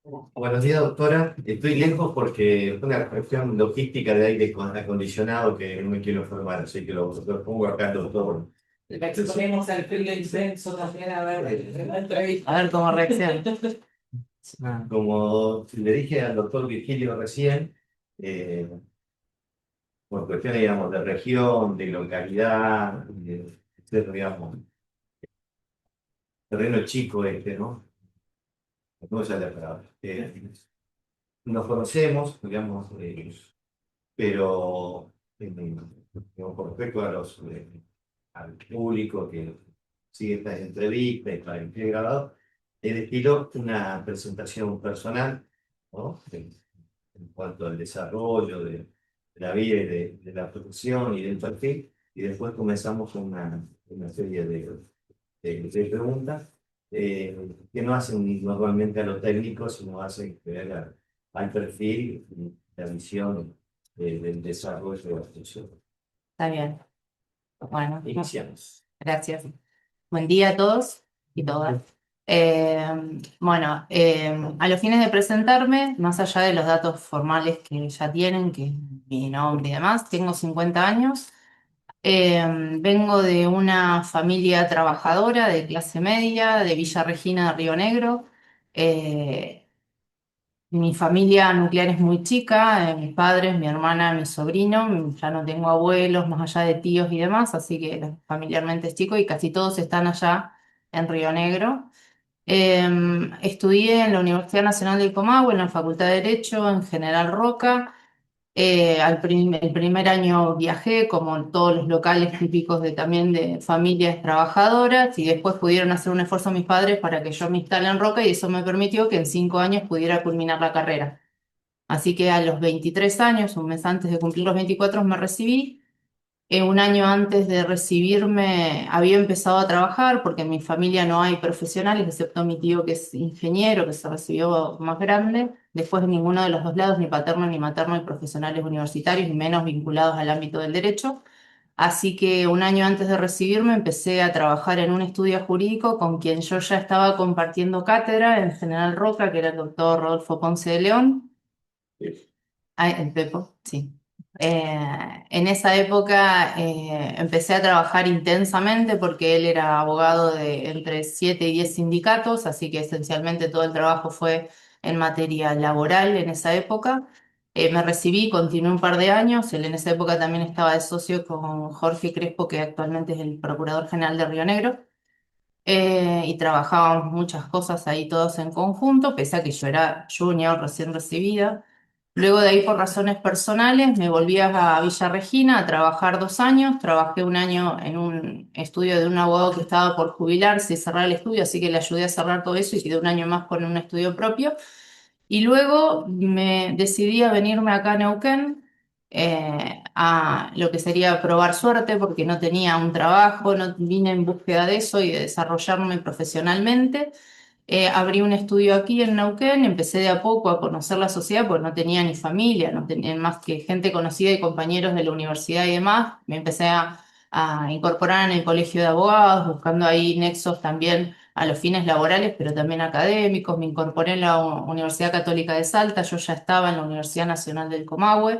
Buenos días, doctora. Estoy lejos porque es una cuestión logística de aire acondicionado que no me quiero enfermar, así que lo pongo acá, doctor. Le exponemos al frío intenso también a ver, en la entrevista. A ver cómo reacciona. Ah, Como le dije al doctor Virgilio recién, eh, por cuestiones, digamos, de región, de localidad, digamos, terreno chico este, ¿no? No sé la palabra. Nos conocemos, digamos, pero digamos, con respecto a al público que sigue esta entrevista y para el que he grabado, estilo una presentación personal, ¿no? En cuanto al desarrollo de la vida y de la profesión y del perfil, y después comenzamos una serie de preguntas que no hacen normalmente a lo técnico, sino hacen ver al perfil y la visión del desarrollo de la función. está bien. Bueno, Iniciamos. gracias. Buen día a todos y todas. Bueno, a los fines de presentarme, más allá de los datos formales que ya tienen, que es mi nombre y demás, tengo 50 años. Vengo de una familia trabajadora de clase media de Villa Regina de Río Negro. Eh, Mi familia nuclear es muy chica, mis padres, mi hermana, mi sobrino, ya no tengo abuelos más allá de tíos y demás, así que familiarmente es chico y casi todos están allá en Río Negro. Estudié en la Universidad Nacional del Comahue, en la Facultad de Derecho, en General Roca. El primer año viajé, como en todos los locales típicos de también de familias trabajadoras, y después pudieron hacer un esfuerzo mis padres para que yo me instale en Roca, y eso me permitió que en 5 años pudiera culminar la carrera. Así que a los 23 años, un mes antes de cumplir los 24, me recibí. Un año antes de recibirme había empezado a trabajar porque en mi familia no hay profesionales, excepto mi tío que es ingeniero, que se recibió más grande. Después de ninguno de los dos lados, ni paterno ni materno, hay profesionales universitarios y menos vinculados al ámbito del derecho. Así que un año antes de recibirme empecé a trabajar en un estudio jurídico con quien yo ya estaba compartiendo cátedra en General Roca, que era el doctor Rodolfo Ponce de León. Ay, el Pepo, sí. En esa época empecé a trabajar intensamente porque él era abogado de entre 7 y 10 sindicatos, así que esencialmente todo el trabajo fue en materia laboral en esa época. Me recibí, continué un par de años, él en esa época también estaba de socio con Jorge Crespo, que actualmente es el Procurador General de Río Negro. Y trabajábamos muchas cosas ahí todos en conjunto, pese a que yo era junior, recién recibida. Luego de ahí, por razones personales, me volví a Villa Regina a trabajar 2 años. Trabajé un año en un estudio de un abogado que estaba por jubilarse y cerrar el estudio, así que le ayudé a cerrar todo eso y quedé un año más con un estudio propio. Y luego me decidí a venirme acá a Neuquén, a lo que sería probar suerte, porque no tenía un trabajo, no vine en búsqueda de eso y de desarrollarme profesionalmente. Abrí un estudio aquí en Neuquén, empecé de a poco a conocer la sociedad, porque no tenía ni familia, no tenía más que gente conocida y compañeros de la universidad y demás. Me empecé a incorporar en el colegio de abogados, buscando ahí nexos también a los fines laborales, pero también académicos. Me incorporé en la Universidad Católica de Salta, yo ya estaba en la Universidad Nacional del Comahue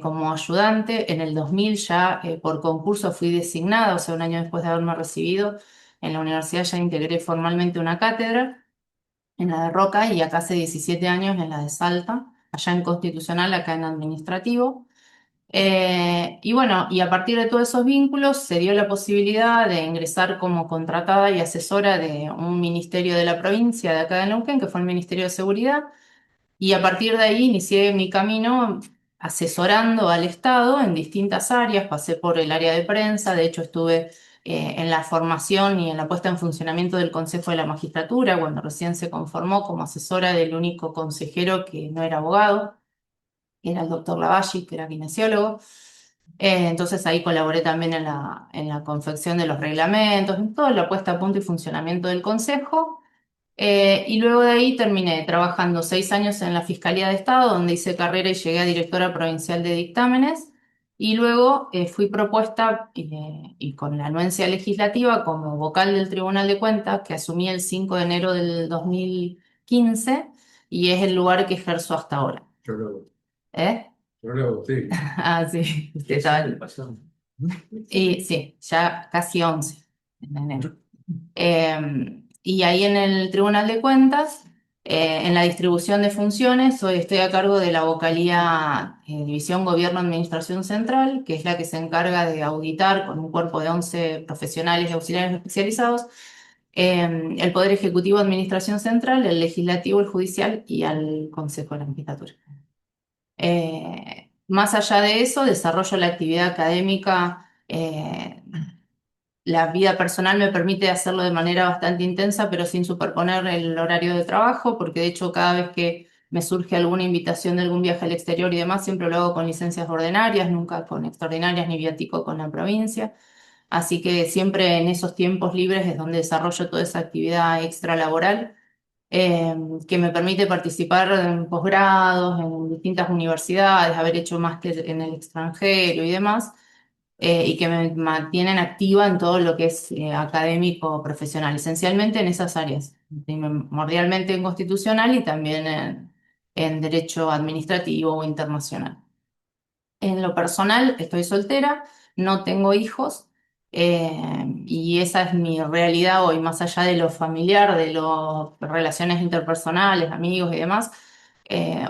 como ayudante. En el 2000 ya por concurso fui designada, o sea, un año después de haberme recibido en la universidad ya integré formalmente una cátedra en la de Roca y acá hace 17 años en la de Salta, allá en Constitucional, acá en Administrativo. Y bueno, y a partir de todos esos vínculos se dio la posibilidad de ingresar como contratada y asesora de un ministerio de la provincia de acá de Neuquén, que fue el Ministerio de Seguridad, y a partir de ahí inicié mi camino asesorando al Estado en distintas áreas. Pasé por el área de prensa, de hecho estuve en la formación y en la puesta en funcionamiento del Consejo de la Magistratura, cuando recién se conformó como asesora del único consejero que no era abogado, que era el doctor Lavalle, que era kinesiólogo. Entonces ahí colaboré también en la confección de los reglamentos, en toda la puesta a punto y funcionamiento del Consejo. Y luego de ahí terminé trabajando 6 años en la Fiscalía de Estado, donde hice carrera y llegué a directora provincial de dictámenes. Y luego fui propuesta y con la anuencia legislativa como vocal del Tribunal de Cuentas, que asumí el 5 de enero del 2015. y es el lugar que ejerzo hasta ahora. Yo lo, ¿Eh? yo lo voté. Ah, sí, usted estaba. Y sí, ya casi 11 en enero. Y ahí en el Tribunal de Cuentas, en la distribución de funciones, hoy estoy a cargo de la vocalía División Gobierno Administración Central, que es la que se encarga de auditar con un cuerpo de 11 profesionales y auxiliares especializados, el Poder Ejecutivo Administración Central, el Legislativo, el Judicial y al Consejo de la Magistratura. Más allá de eso, desarrollo la actividad académica. La vida personal me permite hacerlo de manera bastante intensa, pero sin superponer el horario de trabajo, porque de hecho cada vez que me surge alguna invitación de algún viaje al exterior y demás, siempre lo hago con licencias ordinarias, nunca con extraordinarias ni viático con la provincia. Así que siempre en esos tiempos libres es donde desarrollo toda esa actividad extralaboral que me permite participar en posgrados, en distintas universidades, haber hecho máster en el extranjero y demás, y que me mantienen activa en todo lo que es académico profesional, esencialmente en esas áreas, primordialmente en constitucional y también en derecho administrativo o internacional. En lo personal, estoy soltera, no tengo hijos, y esa es mi realidad hoy, más allá de lo familiar, de las relaciones interpersonales, amigos y demás,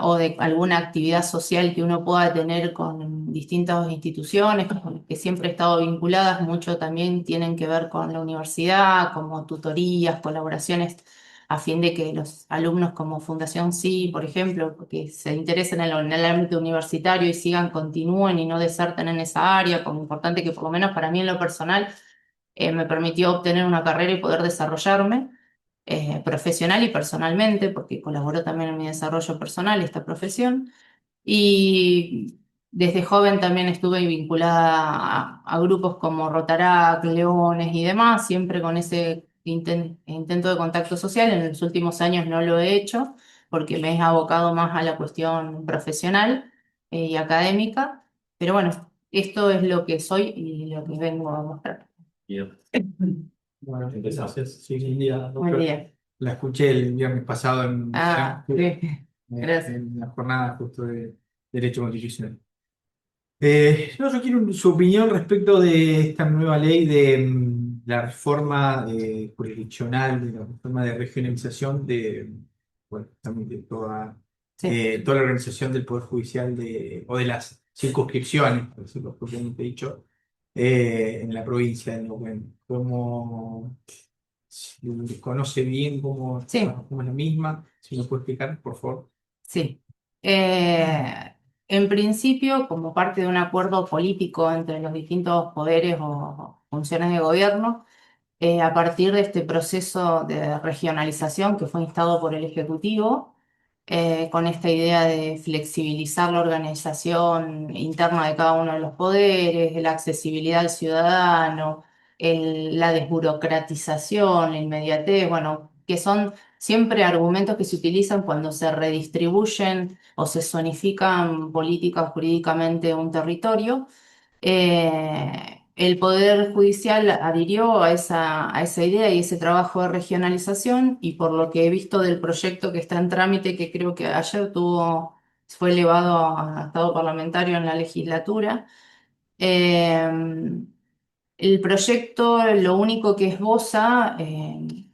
o de alguna actividad social que uno pueda tener con distintas instituciones, con las que siempre he estado vinculadas, mucho también tienen que ver con la universidad, como tutorías, colaboraciones a fin de que los alumnos como Fundación Sí, por ejemplo, que se interesen en el ámbito universitario y sigan, continúen y no deserten en esa área, como importante que por lo menos para mí en lo personal me permitió obtener una carrera y poder desarrollarme profesional y personalmente, porque colaboró también en mi desarrollo personal esta profesión. Y desde joven también estuve vinculada a grupos como Rotarac, Leones y demás, siempre con ese intento de contacto social. En los últimos años no lo he hecho porque me he abocado más a la cuestión profesional y académica. Pero bueno, esto es lo que soy y lo que vengo a mostrar. Bien, Bueno, empezamos. gracias. Sí, Lidia, Buen doctor. día. La escuché el viernes pasado Ah, sí. Gracias. en la jornada justo de Derecho Constitucional. No, yo quiero su opinión respecto de esta nueva ley de la reforma jurisdiccional, de la reforma de regionalización de, bueno, también de Sí. toda la organización del Poder Judicial o de las circunscripciones, por decirlo propiamente dicho, en la provincia de Neuquén. ¿Cómo si conoce bien Sí. cómo es la misma? Si nos puede explicar, por favor. Sí. En principio, como parte de un acuerdo político entre los distintos poderes o funciones de gobierno, a partir de este proceso de regionalización que fue instado por el Ejecutivo, con esta idea de flexibilizar la organización interna de cada uno de los poderes, de la accesibilidad al ciudadano, la desburocratización, la inmediatez, bueno, que son siempre argumentos que se utilizan cuando se redistribuyen o se zonifican política o jurídicamente un territorio. El Poder Judicial adhirió a esa idea y ese trabajo de regionalización, y por lo que he visto del proyecto que está en trámite, que creo que ayer fue elevado a estado parlamentario en la legislatura, eh, el proyecto lo único que esboza,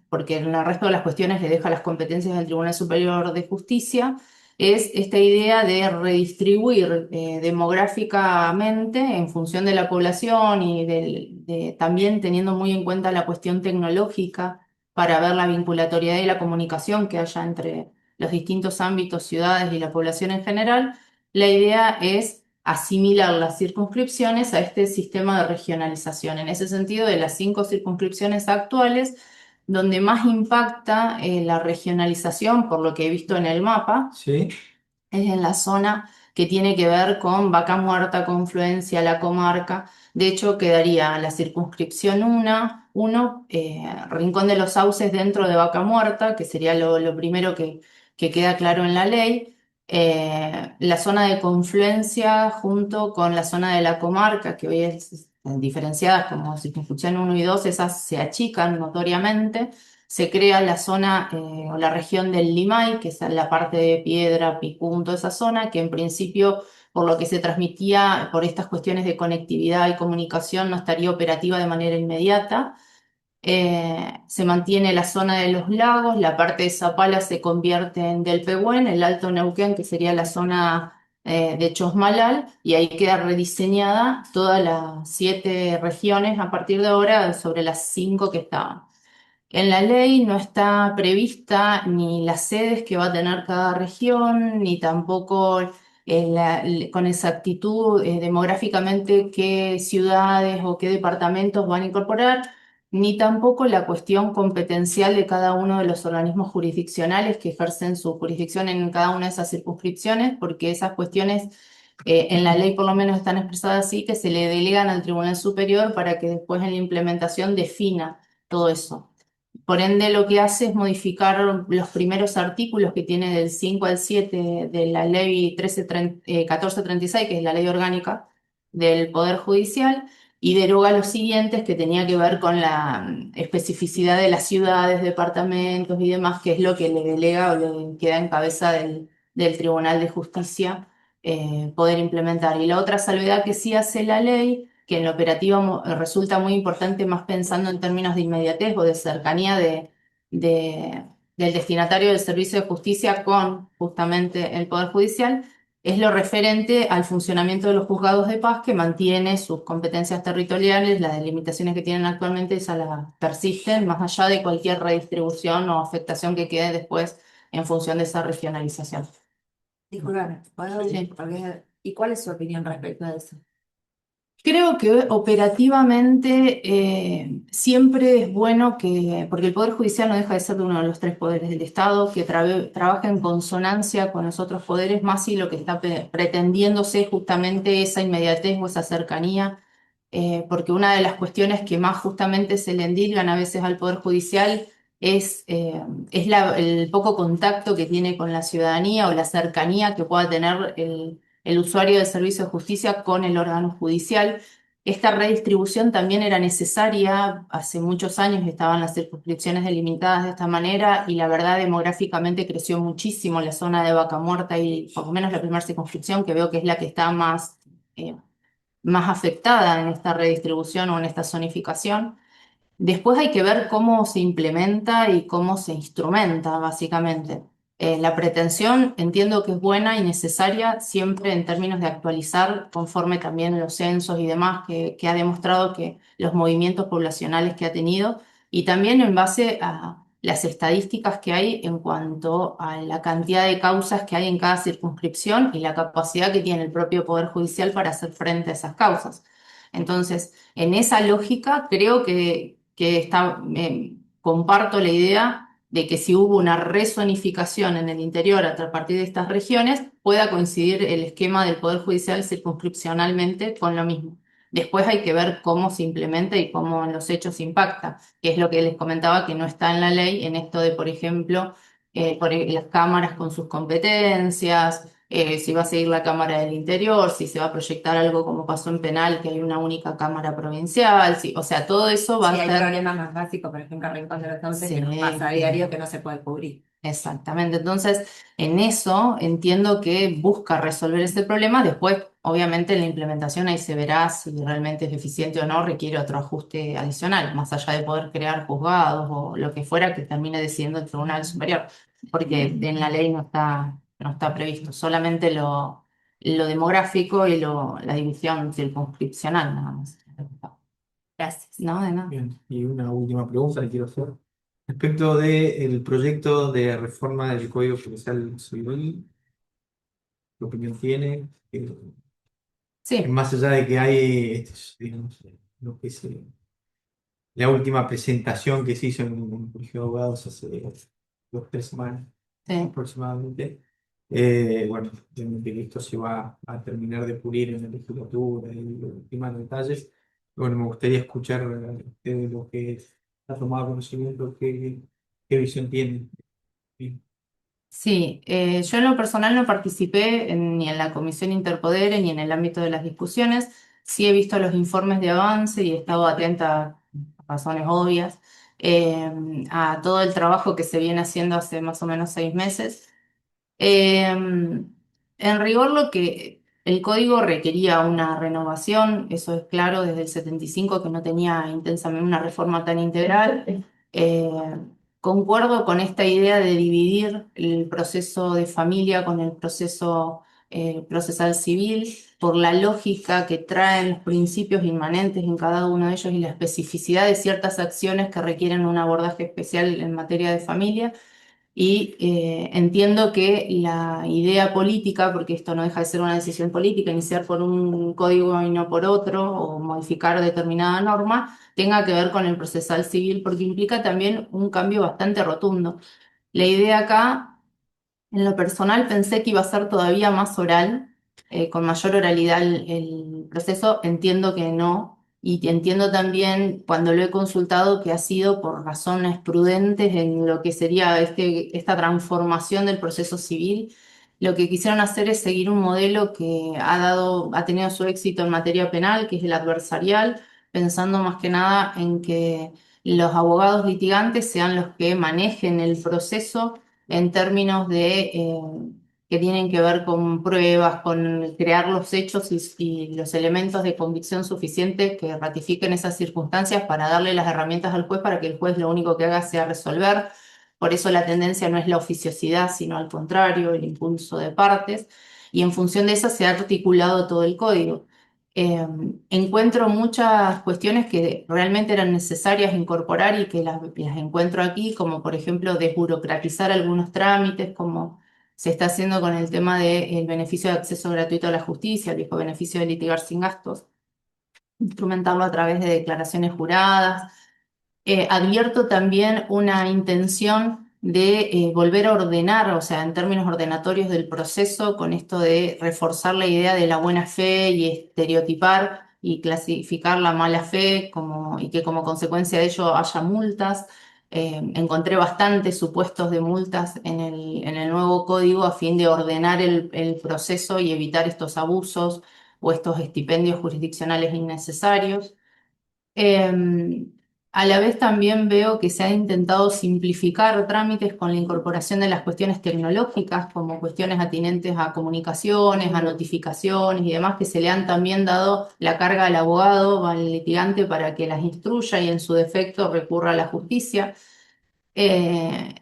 porque en el resto de las cuestiones le deja las competencias del Tribunal Superior de Justicia, es esta idea de redistribuir demográficamente en función de la población y también teniendo muy en cuenta la cuestión tecnológica para ver la vinculatoriedad y la comunicación que haya entre los distintos ámbitos, ciudades y la población en general. La idea es asimilar las circunscripciones a este sistema de regionalización. En ese sentido, de las 5 circunscripciones actuales, donde más impacta la regionalización, por lo que he visto en el mapa, Sí. es en la zona que tiene que ver con Vaca Muerta, Confluencia, la comarca. De hecho, quedaría la circunscripción 1, Rincón de los Sauces dentro de Vaca Muerta, que sería lo primero que queda claro en la ley. La zona de confluencia junto con la zona de la comarca, que hoy es diferenciadas como circunscripción 1 y 2, esas se achican notoriamente. se crea la zona o la región del Limay, que es la parte de Piedra, Picún, toda esa zona, que en principio, por lo que se transmitía, por estas cuestiones de conectividad y comunicación, no estaría operativa de manera inmediata. Se mantiene la zona de los lagos, la parte de Zapala se convierte en Del Pehuen, el Alto Neuquén, que sería la zona de Chosmalal, y ahí queda rediseñada todas las 7 regiones a partir de ahora sobre las 5 que estaban. En la ley no está prevista ni las sedes que va a tener cada región, ni tampoco con exactitud demográficamente qué ciudades o qué departamentos van a incorporar, ni tampoco la cuestión competencial de cada uno de los organismos jurisdiccionales que ejercen su jurisdicción en cada una de esas circunscripciones, porque esas cuestiones en la ley por lo menos están expresadas así, que se le delegan al Tribunal Superior para que después en la implementación defina todo eso. Por ende, lo que hace es modificar los primeros artículos que tiene del 5 al 7 de la ley 1436, que es la ley orgánica del Poder Judicial, y deroga los siguientes que tenía que ver con la especificidad de las ciudades, departamentos y demás, que es lo que le delega o le queda en cabeza del Tribunal de Justicia poder implementar. Y la otra salvedad que sí hace la ley, que en la operativa resulta muy importante más pensando en términos de inmediatez o de cercanía del destinatario del servicio de justicia con justamente el Poder Judicial, es lo referente al funcionamiento de los juzgados de paz, que mantiene sus competencias territoriales, las delimitaciones que tienen actualmente, esas las persisten, más allá de cualquier redistribución o afectación que quede después en función de esa regionalización. Disculpame, ¿puedo? Sí. ¿Y cuál es su opinión respecto a eso? Creo que operativamente siempre es bueno porque el Poder Judicial no deja de ser uno de los 3 poderes del Estado, que trabaja en consonancia con los otros poderes, más si lo que está pretendiéndose es justamente esa inmediatez o esa cercanía, porque una de las cuestiones que más justamente se le endilgan a veces al Poder Judicial es el poco contacto que tiene con la ciudadanía o la cercanía que pueda tener el usuario del servicio de justicia con el órgano judicial. Esta redistribución también era necesaria, hace muchos años estaban las circunscripciones delimitadas de esta manera y la verdad demográficamente creció muchísimo la zona de Vaca Muerta y por lo menos la primera circunscripción que veo que es la que está más afectada en esta redistribución o en esta zonificación. Después hay que ver cómo se implementa y cómo se instrumenta, básicamente. La pretensión entiendo que es buena y necesaria siempre en términos de actualizar conforme también los censos y demás que ha demostrado que los movimientos poblacionales que ha tenido y también en base a las estadísticas que hay en cuanto a la cantidad de causas que hay en cada circunscripción y la capacidad que tiene el propio Poder Judicial para hacer frente a esas causas. Entonces, en esa lógica, creo comparto la idea de que si hubo una rezonificación en el interior a partir de estas regiones, pueda coincidir el esquema del Poder Judicial circunscripcionalmente con lo mismo. Después hay que ver cómo se implementa y cómo en los hechos impacta, que es lo que les comentaba que no está en la ley, en esto de, por ejemplo, las cámaras con sus competencias, si va a seguir la Cámara del Interior, si se va a proyectar algo como pasó en penal, que hay una única Cámara provincial, o sea, todo eso va Si a hay ser... problemas más básicos, por ejemplo, en Rincón de los Sauces, que nos Sí, pasa a diario que no se puede cubrir. exactamente. Entonces, en eso entiendo que busca resolver ese problema. Después, obviamente, en la implementación ahí se verá si realmente es eficiente o no, requiere otro ajuste adicional, más allá de poder crear juzgados o lo que fuera que termine decidiendo el Tribunal Superior, porque en la ley no está previsto, solamente lo demográfico y la división circunscripcional, nada más. Gracias. No, de nada. Bien, y una última pregunta que quiero hacer. Respecto del proyecto de reforma del Código Procesal Civil, ¿qué opinión tiene? Sí, Más allá de que hay, digamos, lo que es la última presentación que se hizo en un colegio de abogados hace 2 o 3 semanas sí. aproximadamente, bueno, obviamente que esto se va a terminar de pulir en la legislatura y los últimos detalles. Bueno, me gustaría escuchar de lo que ha tomado conocimiento, qué visión tiene. Sí. Sí, yo en lo personal no participé ni en la Comisión Interpoderes ni en el ámbito de las discusiones. Sí he visto los informes de avance y he estado atenta a razones obvias a todo el trabajo que se viene haciendo hace más o menos 6 meses. En rigor, lo que el código requería una renovación, eso es claro, desde el 75 que no tenía intensamente una reforma tan integral. Eh, Concuerdo con esta idea de dividir el proceso de familia con el proceso procesal civil por la lógica que traen los principios inmanentes en cada uno de ellos y la especificidad de ciertas acciones que requieren un abordaje especial en materia de familia. Y entiendo que la idea política, porque esto no deja de ser una decisión política, iniciar por un código y no por otro, o modificar determinada norma, tenga que ver con el procesal civil, porque implica también un cambio bastante rotundo. La idea acá, en lo personal, pensé que iba a ser todavía más oral, con mayor oralidad el proceso. Entiendo que no, y entiendo también cuando lo he consultado que ha sido por razones prudentes en lo que sería esta transformación del proceso civil. Lo que quisieron hacer es seguir un modelo que ha tenido su éxito en materia penal, que es el adversarial, pensando más que nada en que los abogados litigantes sean los que manejen el proceso en términos de que tienen que ver con pruebas, con crear los hechos y los elementos de convicción suficientes que ratifiquen esas circunstancias para darle las herramientas al juez para que el juez lo único que haga sea resolver. Por eso la tendencia no es la oficiosidad, sino al contrario, el impulso de partes. Y en función de eso se ha articulado todo el código. Encuentro muchas cuestiones que realmente eran necesarias incorporar y que las encuentro aquí, como por ejemplo desburocratizar algunos trámites, como se está haciendo con el tema del beneficio de acceso gratuito a la justicia, el viejo beneficio de litigar sin gastos, instrumentarlo a través de declaraciones juradas. Advierto también una intención de volver a ordenar, o sea, en términos ordenatorios del proceso, con esto de reforzar la idea de la buena fe y estereotipar y clasificar la mala fe y que como consecuencia de ello haya multas. Encontré bastantes supuestos de multas en el nuevo código a fin de ordenar el proceso y evitar estos abusos o estos estipendios jurisdiccionales innecesarios. Eh, a la vez también veo que se ha intentado simplificar trámites con la incorporación de las cuestiones tecnológicas, como cuestiones atinentes a comunicaciones, a notificaciones y demás, que se le han también dado la carga al abogado, al litigante, para que las instruya y en su defecto recurra a la justicia. Eh,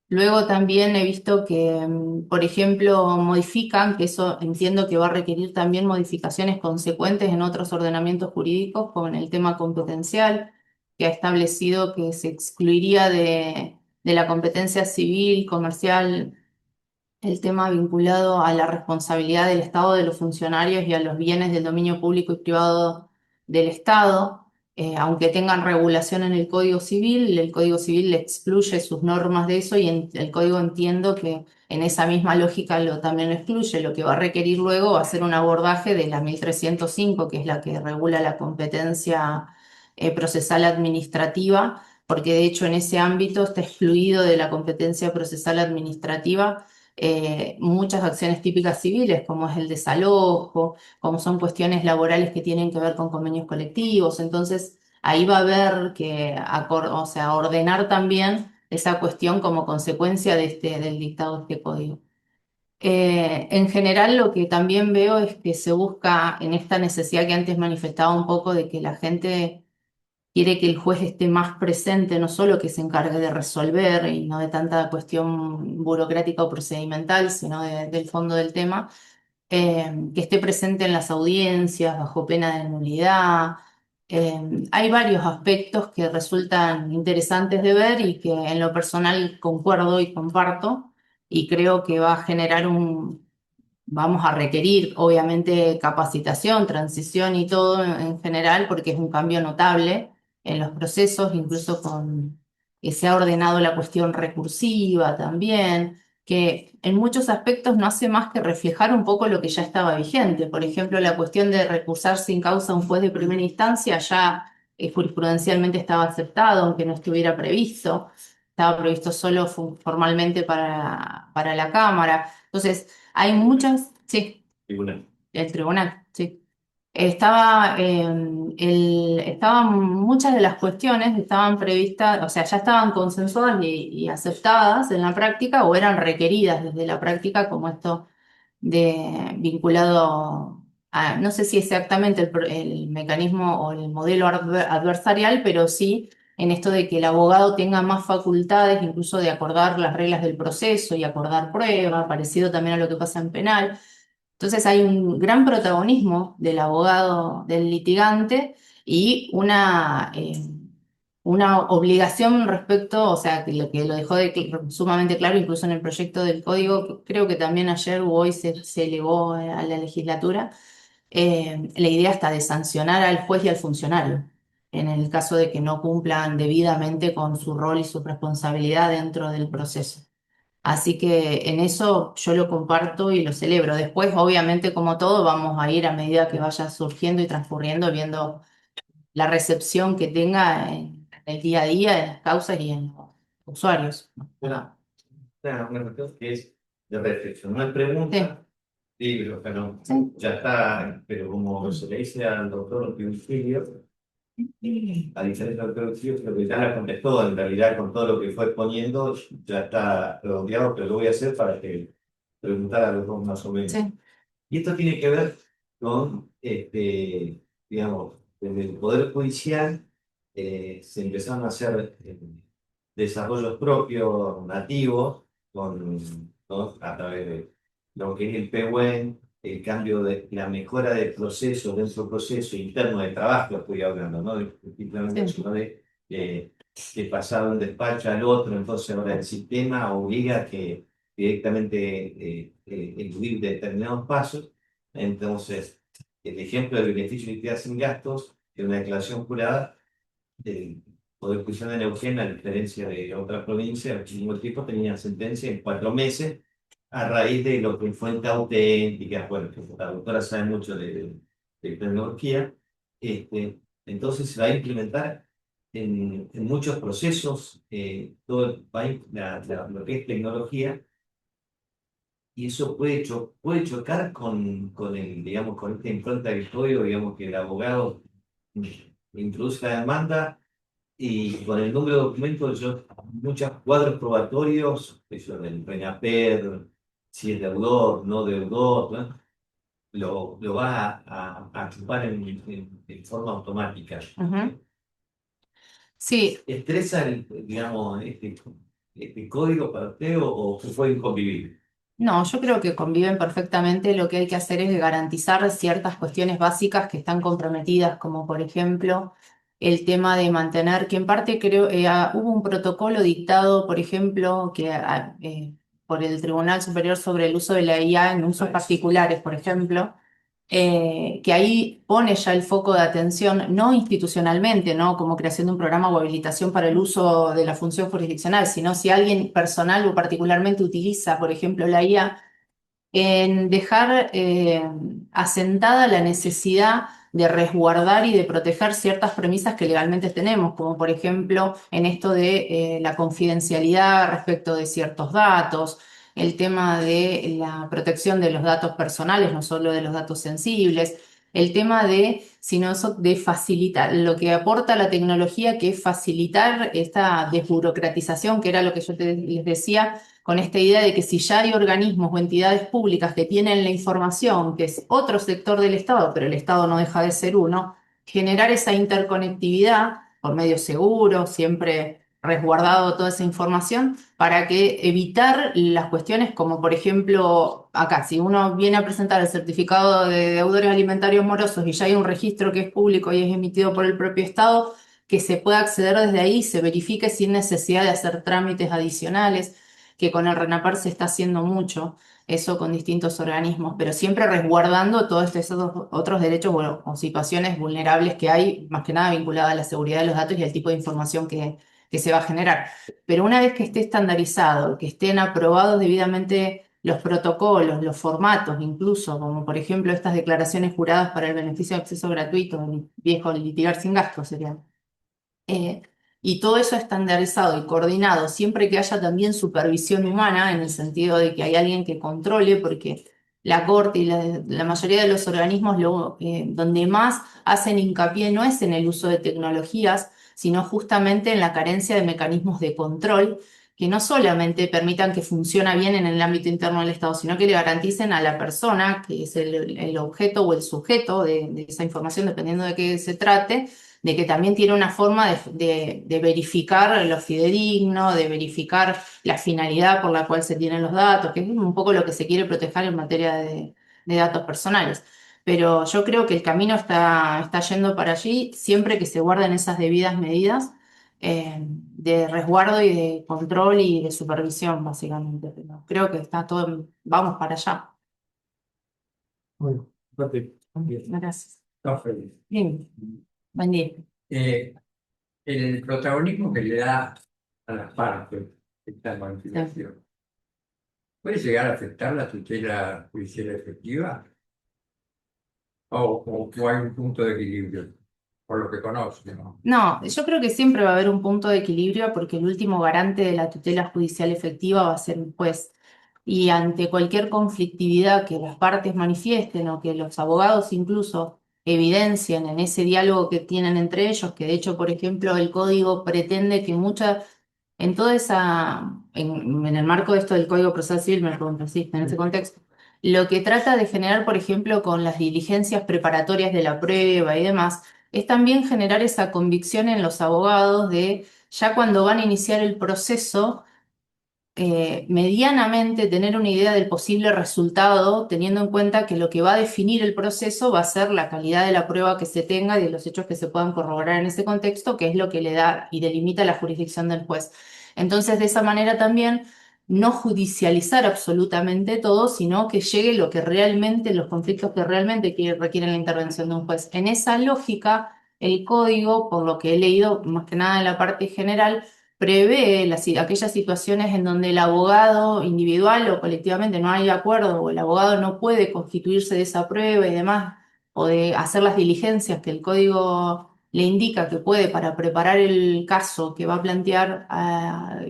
Luego también he visto que, por ejemplo, modifican, que eso entiendo que va a requerir también modificaciones consecuentes en otros ordenamientos jurídicos, como en el tema competencial, que ha establecido que se excluiría de la competencia civil, comercial, el tema vinculado a la responsabilidad del Estado, de los funcionarios y a los bienes del dominio público y privado del Estado. Aunque tengan regulación en el Código Civil le excluye sus normas de eso y el Código entiendo que en esa misma lógica también lo excluye. Lo que va a requerir luego va a ser un abordaje de la 1305, que es la que regula la competencia procesal administrativa, porque de hecho en ese ámbito está excluido de la competencia procesal administrativa muchas acciones típicas civiles, como es el desalojo, como son cuestiones laborales que tienen que ver con convenios colectivos. Entonces, ahí va a haber que o sea, ordenar también esa cuestión como consecuencia del dictado de este código. En general, lo que también veo es que se busca en esta necesidad que antes manifestaba un poco de que la gente quiere que el juez esté más presente, no solo que se encargue de resolver y no de tanta cuestión burocrática o procedimental, sino del fondo del tema, que esté presente en las audiencias bajo pena de nulidad. Hay varios aspectos que resultan interesantes de ver y que en lo personal concuerdo y comparto y creo que va a generar vamos a requerir, obviamente, capacitación, transición y todo en general, porque es un cambio notable en los procesos, incluso con que se ha ordenado la cuestión recursiva también, que en muchos aspectos no hace más que reflejar un poco lo que ya estaba vigente. Por ejemplo, la cuestión de recursar sin causa a un juez de primera instancia ya jurisprudencialmente estaba aceptado, aunque no estuviera previsto. Estaba previsto solo formalmente para la Cámara. Entonces, hay muchas, sí, Tribunal. el tribunal, sí. Muchas de las cuestiones estaban previstas, o sea, ya estaban consensuadas y aceptadas en la práctica o eran requeridas desde la práctica, como esto de vinculado a, no sé si exactamente el mecanismo o el modelo adversarial, pero sí en esto de que el abogado tenga más facultades, incluso de acordar las reglas del proceso y acordar pruebas, parecido también a lo que pasa en penal. Entonces hay un gran protagonismo del abogado, del litigante y una obligación respecto, o sea, que lo dejó sumamente claro incluso en el proyecto del código, creo que también ayer o hoy se elevó a la legislatura, la idea está de sancionar al juez y al funcionario en el caso de que no cumplan debidamente con su rol y su responsabilidad dentro del proceso. Así que en eso yo lo comparto y lo celebro. Después, obviamente, como todo, vamos a ir a medida que vaya surgiendo y transcurriendo, viendo la recepción que tenga en el día a día, en las causas y en los usuarios. Una cuestión que es de reflexión, no es pregunta, libro, pero Sí. ya está, pero como se le dice al doctor Virgilio, a diferencia del doctor Virgilio, creo que ya la contestó, en realidad con todo lo que fue exponiendo, ya está redondeado, pero lo voy a hacer para que preguntar a los dos más o menos. Sí. Y esto tiene que ver con, digamos, desde el Poder Judicial se empezaron a hacer desarrollos propios, nativos, ¿no? A través de lo que es el PWEN, el cambio de la mejora del proceso, dentro del proceso interno de trabajo, estoy hablando, no simplemente, Sí. sino de pasar de un despacho al otro, entonces ahora el sistema obliga a que directamente eludir determinados pasos. Entonces, el ejemplo del beneficio de utilidad sin gastos, que es una declaración jurada, el Poder Judicial de Neuquén, a diferencia de otras provincias, al mismo tiempo tenían sentencia en 4 meses a raíz de lo que fuente auténtica, bueno, que la doctora sabe mucho de tecnología. Entonces se va a implementar en muchos procesos, todo el país, lo que es tecnología, y eso puede chocar con el, digamos, con esta impronta del código, digamos, que el abogado introduce la demanda y con el número de documentos, muchos cuadros probatorios, eso del RENAPER, si es deudor, no deudor, ¿no? Lo va a chupar en forma automática. Ujú. Sí, ¿Estresa, digamos, este código para usted o fue inconvivible? no, yo creo que conviven perfectamente. Lo que hay que hacer es garantizar ciertas cuestiones básicas que están comprometidas, como por ejemplo el tema de mantener, que en parte creo hubo un protocolo dictado, por ejemplo, por el Tribunal Superior sobre el uso de la IA en usos particulares, por ejemplo, que ahí pone ya el foco de atención, no institucionalmente, ¿no? Como creación de un programa o habilitación para el uso de la función jurisdiccional, sino si alguien personal o particularmente utiliza, por ejemplo, la IA, en dejar asentada la necesidad de resguardar y de proteger ciertas premisas que legalmente tenemos, como por ejemplo en esto de la confidencialidad respecto de ciertos datos, el tema de la protección de los datos personales, no solo de los datos sensibles, el tema de, sino eso de facilitar, lo que aporta la tecnología, que es facilitar esta desburocratización, que era lo que yo les decía con esta idea de que si ya hay organismos o entidades públicas que tienen la información, que es otro sector del Estado, pero el Estado no deja de ser uno, generar esa interconectividad por medios seguros, siempre resguardado toda esa información, para que evitar las cuestiones como, por ejemplo, acá, si uno viene a presentar el certificado de deudores alimentarios morosos y ya hay un registro que es público y es emitido por el propio Estado, que se pueda acceder desde ahí, se verifique sin necesidad de hacer trámites adicionales, que con el RENAPER se está haciendo mucho, eso con distintos organismos, pero siempre resguardando todos estos otros derechos o situaciones vulnerables que hay, más que nada vinculadas a la seguridad de los datos y al tipo de información que se va a generar. Pero una vez que esté estandarizado, que estén aprobados debidamente los protocolos, los formatos, incluso, como por ejemplo estas declaraciones juradas para el beneficio de acceso gratuito, el viejo litigar sin gastos sería. Eh, y todo eso estandarizado y coordinado, siempre que haya también supervisión humana, en el sentido de que hay alguien que controle, porque la Corte y la mayoría de los organismos donde más hacen hincapié no es en el uso de tecnologías, sino justamente en la carencia de mecanismos de control que no solamente permitan que funcione bien en el ámbito interno del Estado, sino que le garanticen a la persona, que es el objeto o el sujeto de esa información, dependiendo de qué se trate, de que también tiene una forma de verificar lo fidedigno, de verificar la finalidad por la cual se tienen los datos, que es un poco lo que se quiere proteger en materia de datos personales. Pero yo creo que el camino está yendo para allí, siempre que se guarden esas debidas medidas de resguardo y de control y de supervisión, básicamente. Pero creo que está todo, vamos para allá. Bueno, aparte, bien, Gracias. estamos felices. Bien, buen día. El protagonismo que le da a las partes esta modificación puede llegar a afectar la tutela judicial efectiva o hay un punto de equilibrio, por lo que conozco, ¿no? No, yo creo que siempre va a haber un punto de equilibrio porque el último garante de la tutela judicial efectiva va a ser un juez. Y ante cualquier conflictividad que las partes manifiesten o que los abogados incluso evidencien en ese diálogo que tienen entre ellos, que de hecho, por ejemplo, el código pretende que en toda en el marco de esto del Código Procesal Civil, me pregunto, sí, en ese contexto, lo que trata de generar, por ejemplo, con las diligencias preparatorias de la prueba y demás, es también generar esa convicción en los abogados de ya cuando van a iniciar el proceso, medianamente tener una idea del posible resultado, teniendo en cuenta que lo que va a definir el proceso va a ser la calidad de la prueba que se tenga y de los hechos que se puedan corroborar en ese contexto, que es lo que le da y delimita la jurisdicción del juez. Entonces, de esa manera también no judicializar absolutamente todo, sino que llegue lo que realmente, los conflictos que realmente requieren la intervención de un juez. En esa lógica, el código, por lo que he leído, más que nada en la parte general, prevé aquellas situaciones en donde el abogado individual o colectivamente no hay acuerdo o el abogado no puede constituirse de esa prueba y demás, o de hacer las diligencias que el código le indica que puede para preparar el caso que va a plantear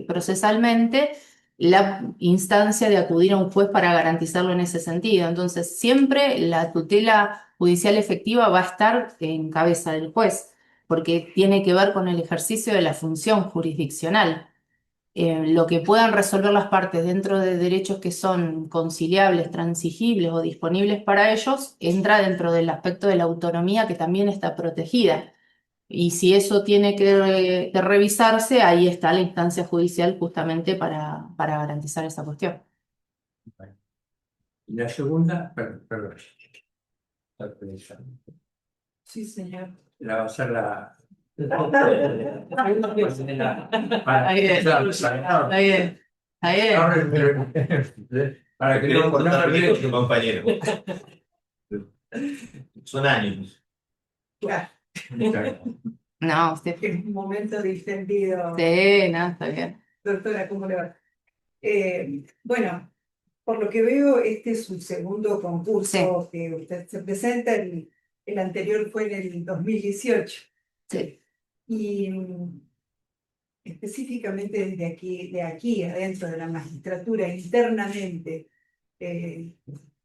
procesalmente, la instancia de acudir a un juez para garantizarlo en ese sentido. Entonces, siempre la tutela judicial efectiva va a estar en cabeza del juez porque tiene que ver con el ejercicio de la función jurisdiccional. Lo que puedan resolver las partes dentro de derechos que son conciliables, transigibles o disponibles para ellos, entra dentro del aspecto de la autonomía que también está protegida. Y si eso tiene que revisarse, ahí está la instancia judicial justamente para garantizar esa cuestión. Y la segunda, perdón, está pensando. Sí, señor. La va a hacer la. Ahí es. Ahí es. Ahí es. Para que Quiero no contar olvide- con tu compañero. Son años. Claro, No, usted. es un momento distendido. Sí, no, está bien. Doctora, ¿cómo le va? Bueno, por lo que veo, este es su segundo concurso que usted se presenta. El anterior fue en el 2018. Sí. Y específicamente de aquí adentro de la magistratura, internamente,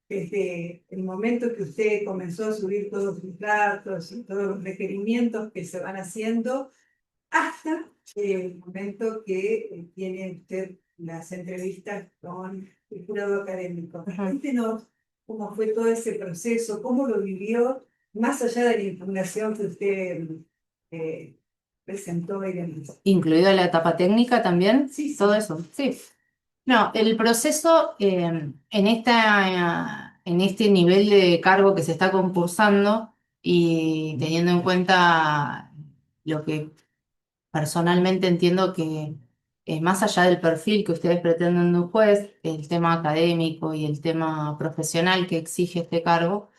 desde el momento que usted comenzó a subir todos sus datos y todos los requerimientos que se van haciendo, hasta el momento que tiene usted las entrevistas con el jurado académico. Cuéntenos cómo fue todo ese proceso, cómo lo vivió, más allá de la impugnación que usted presentó y demás. Incluida la etapa técnica también, Sí, sí. todo eso, sí. No, el proceso en este nivel de cargo que se está concursando y teniendo en cuenta lo que personalmente entiendo que más allá del perfil que ustedes pretenden de un juez, el tema académico y el tema profesional que exige este cargo,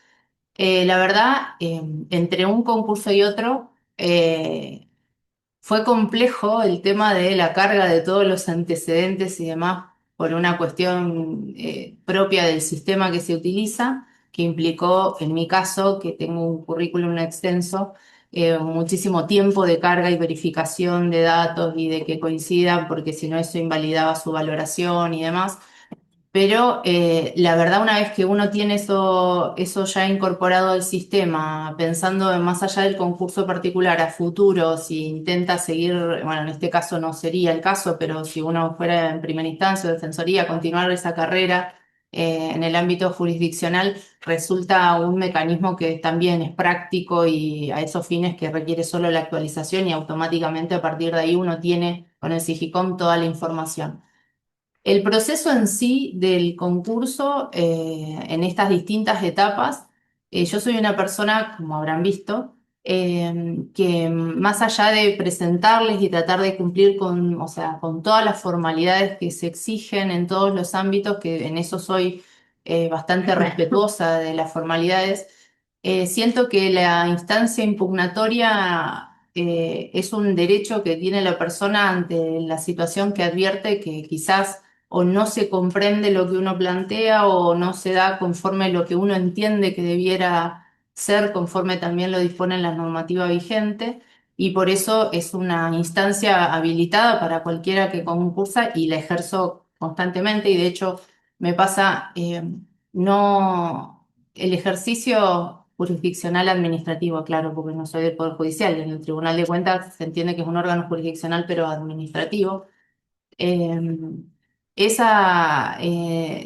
la verdad, entre un concurso y otro, fue complejo el tema de la carga de todos los antecedentes y demás por una cuestión propia del sistema que se utiliza, que implicó, en mi caso, que tengo un currículum extenso, muchísimo tiempo de carga y verificación de datos y de que coincidan, porque si no eso invalidaba su valoración y demás. Pero la verdad, una vez que uno tiene eso ya incorporado al sistema, pensando en más allá del concurso particular, a futuro, si intenta seguir, bueno, en este caso no sería el caso, pero si uno fuera en primera instancia o defensoría, continuar esa carrera en el ámbito jurisdiccional, resulta un mecanismo que también es práctico y a esos fines que requiere solo la actualización y automáticamente a partir de ahí uno tiene con el Sigicom toda la información. El proceso en sí del concurso, en estas distintas etapas, yo soy una persona, como habrán visto, que más allá de presentarles y tratar de cumplir con, o sea, con todas las formalidades que se exigen en todos los ámbitos, que en eso soy bastante respetuosa de las formalidades, siento que la instancia impugnatoria es un derecho que tiene la persona ante la situación que advierte que quizás o no se comprende lo que uno plantea o no se da conforme a lo que uno entiende que debiera ser, conforme también lo dispone la normativa vigente, y por eso es una instancia habilitada para cualquiera que concursa y la ejerzo constantemente, y de hecho me pasa, no, el ejercicio jurisdiccional administrativo, claro, porque no soy del Poder Judicial, en el Tribunal de Cuentas se entiende que es un órgano jurisdiccional pero administrativo. Eh, esa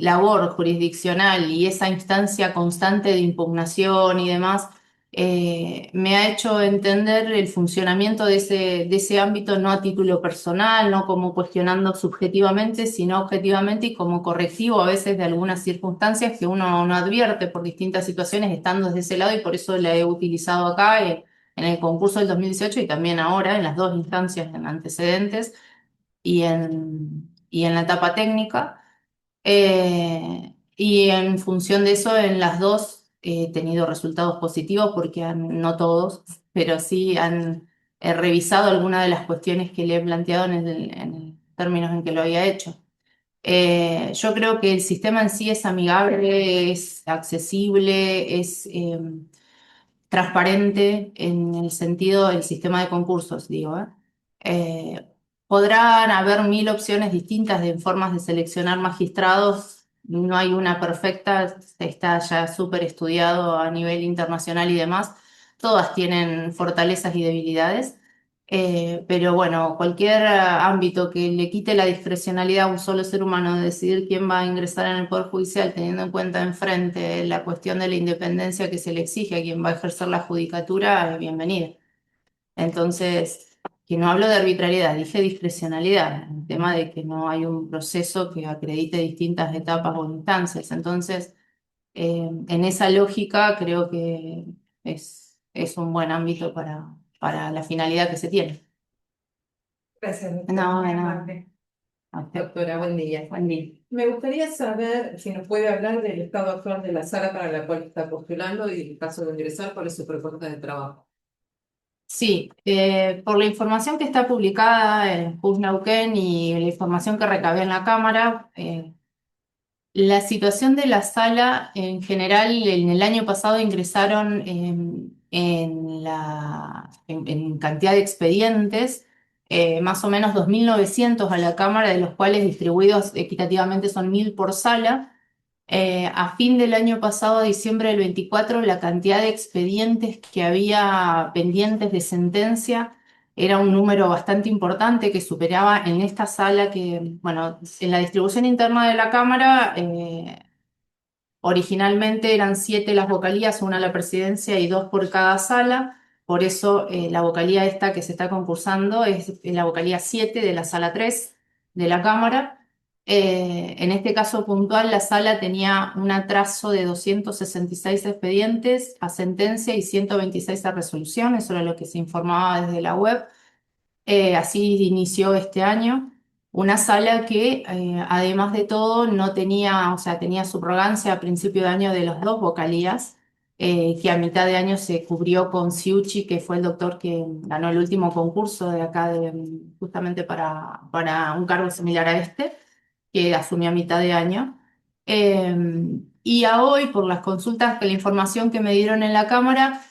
labor jurisdiccional y esa instancia constante de impugnación y demás me ha hecho entender el funcionamiento de ese ámbito no a título personal, no como cuestionando subjetivamente, sino objetivamente y como correctivo a veces de algunas circunstancias que uno no advierte por distintas situaciones estando desde ese lado, y por eso la he utilizado acá en el concurso del 2018 y también ahora en las dos instancias en antecedentes y en la etapa técnica. Y en función de eso, en las dos he tenido resultados positivos porque no todos, pero sí han revisado algunas de las cuestiones que le he planteado en términos en que lo había hecho. Yo creo que el sistema en sí es amigable, es accesible, es transparente en el sentido del sistema de concursos, digo, ¿eh? Eh, Podrán haber mil opciones distintas de formas de seleccionar magistrados, no hay una perfecta, está ya súper estudiado a nivel internacional y demás, todas tienen fortalezas y debilidades. Pero bueno, cualquier ámbito que le quite la discrecionalidad a un solo ser humano de decidir quién va a ingresar en el Poder Judicial, teniendo en cuenta enfrente la cuestión de la independencia que se le exige a quien va a ejercer la judicatura, es bienvenida. Entonces, que no hablo de arbitrariedad, dije discrecionalidad, el tema de que no hay un proceso que acredite distintas etapas o instancias. Entonces, en esa lógica creo que es un buen ámbito para la finalidad que se tiene. Gracias, doctora. No, Muy no. amable. Doctora, buen día. Buen día. Me gustaría saber si nos puede hablar del estado actual de la sala para la cual está postulando y en caso de ingresar, cuál es su propuesta de trabajo. Sí, por la información que está publicada en PUS Neuquén y la información que recabé en la Cámara, la situación de la sala en general, en el año pasado ingresaron en cantidad de expedientes, más o menos 2.900 a la Cámara, de los cuales distribuidos equitativamente son 1.000 por sala. A fin del año pasado, a diciembre del 24, la cantidad de expedientes que había pendientes de sentencia era un número bastante importante que superaba en esta sala que, bueno, en la distribución interna de la Cámara, originalmente eran 7 las vocalías, una a la presidencia y 2 por cada sala. Por eso la vocalía esta que se está concursando es la vocalía 7 de la sala 3 de la Cámara. En este caso puntual, la sala tenía un atraso de 266 expedientes a sentencia y 126 a resolución, eso era lo que se informaba desde la web. Así inició este año. Una sala que, además de todo, no tenía, o sea, tenía subrogancia a principio de año de las 2 vocalías, que a mitad de año se cubrió con Siuchi, que fue el doctor que ganó el último concurso de acá, justamente para un cargo similar a este, que asumió a mitad de año. Eh, y a hoy, por las consultas, que la información que me dieron en la Cámara,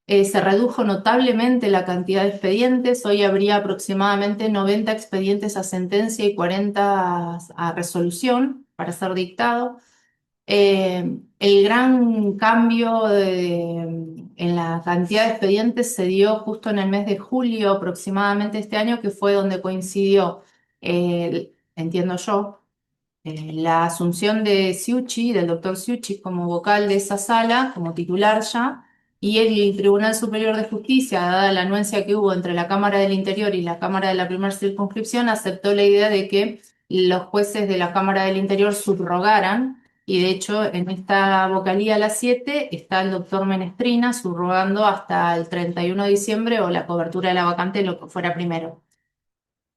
se redujo notablemente la cantidad de expedientes. Hoy habría aproximadamente 90 expedientes a sentencia y 40 a resolución. para ser dictado. El gran cambio en la cantidad de expedientes se dio justo en el mes de julio aproximadamente este año, que fue donde coincidió, entiendo yo, la asunción de Ciucci, del doctor Ciucci, como vocal de esa sala, como titular ya, y el Tribunal Superior de Justicia, dada la anuencia que hubo entre la Cámara del Interior y la Cámara de la Primera Circunscripción, aceptó la idea de que los jueces de la Cámara del Interior subrogaran, y de hecho en esta vocalía a las 7 está el doctor Menestrina subrogando hasta el 31 de diciembre o la cobertura de la vacante, lo que fuera primero.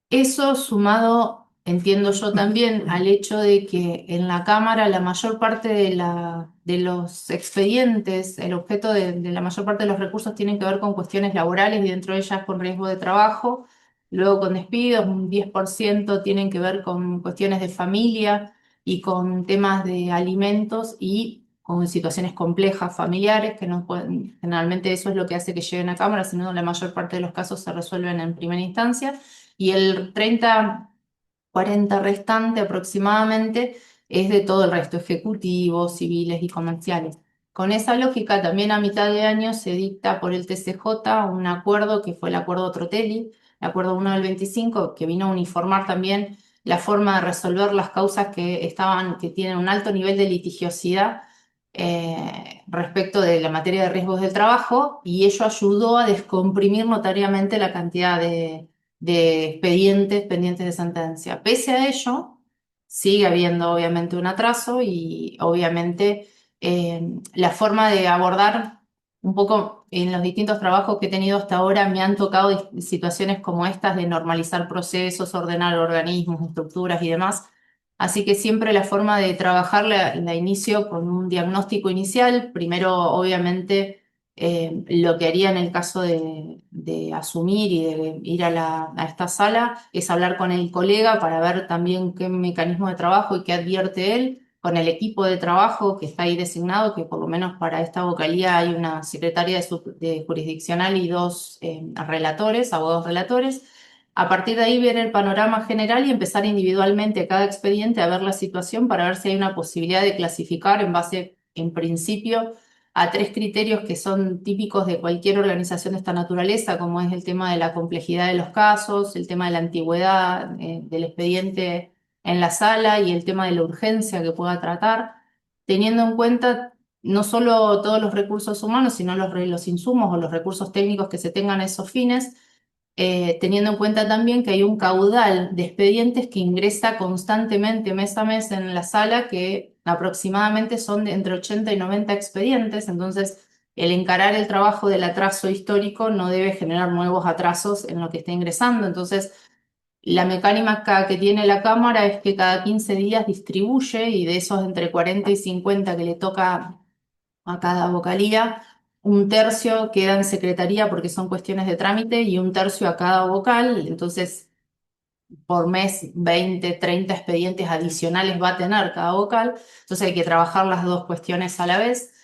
Eso sumado, entiendo yo también, al hecho de que en la Cámara la mayor parte de los expedientes, el objeto de la mayor parte de los recursos tienen que ver con cuestiones laborales y dentro de ellas con riesgo de trabajo, luego con despidos, un 10% tienen que ver con cuestiones de familia y con temas de alimentos y con situaciones complejas familiares que no pueden, generalmente eso es lo que hace que lleguen a Cámara, sino la mayor parte de los casos se resuelven en primera instancia y el 30-40 restante aproximadamente es de todo el resto, ejecutivos, civiles y comerciales. Con esa lógica, también a mitad de año se dicta por el TCJ un acuerdo que fue el acuerdo Trotelli, el acuerdo 1 del 25, que vino a uniformar también la forma de resolver las causas que tienen un alto nivel de litigiosidad respecto de la materia de riesgos del trabajo, y ello ayudó a descomprimir notoriamente la cantidad de expedientes pendientes de sentencia. Pese a ello, sigue habiendo obviamente un atraso y obviamente la forma de abordar un poco en los distintos trabajos que he tenido hasta ahora me han tocado situaciones como estas de normalizar procesos, ordenar organismos, estructuras y demás. Así que siempre la forma de trabajar la inicio con un diagnóstico inicial. Primero, obviamente, lo que haría en el caso de asumir y de ir a esta sala es hablar con el colega para ver también qué mecanismo de trabajo y qué advierte él, con el equipo de trabajo que está ahí designado, que por lo menos para esta vocalía hay una secretaria de jurisdiccional y dos relatores, abogados relatores. A partir de ahí ver el panorama general y empezar individualmente cada expediente a ver la situación para ver si hay una posibilidad de clasificar en base, en principio, a 3 criterios que son típicos de cualquier organización de esta naturaleza, como es el tema de la complejidad de los casos, el tema de la antigüedad del expediente en la sala y el tema de la urgencia que pueda tratar, teniendo en cuenta no solo todos los recursos humanos, sino los insumos o los recursos técnicos que se tengan a esos fines, teniendo en cuenta también que hay un caudal de expedientes que ingresa constantemente mes a mes en la sala, que aproximadamente son de entre 80 y 90 expedientes, entonces el encarar el trabajo del atraso histórico no debe generar nuevos atrasos en lo que está ingresando, entonces la mecánica que tiene la Cámara es que cada 15 días distribuye y de esos entre 40 y 50 que le toca a cada vocalía, un tercio queda en secretaría porque son cuestiones de trámite y un tercio a cada vocal, entonces por mes 20, 30 expedientes adicionales va a tener cada vocal, entonces hay que trabajar las dos cuestiones a la vez.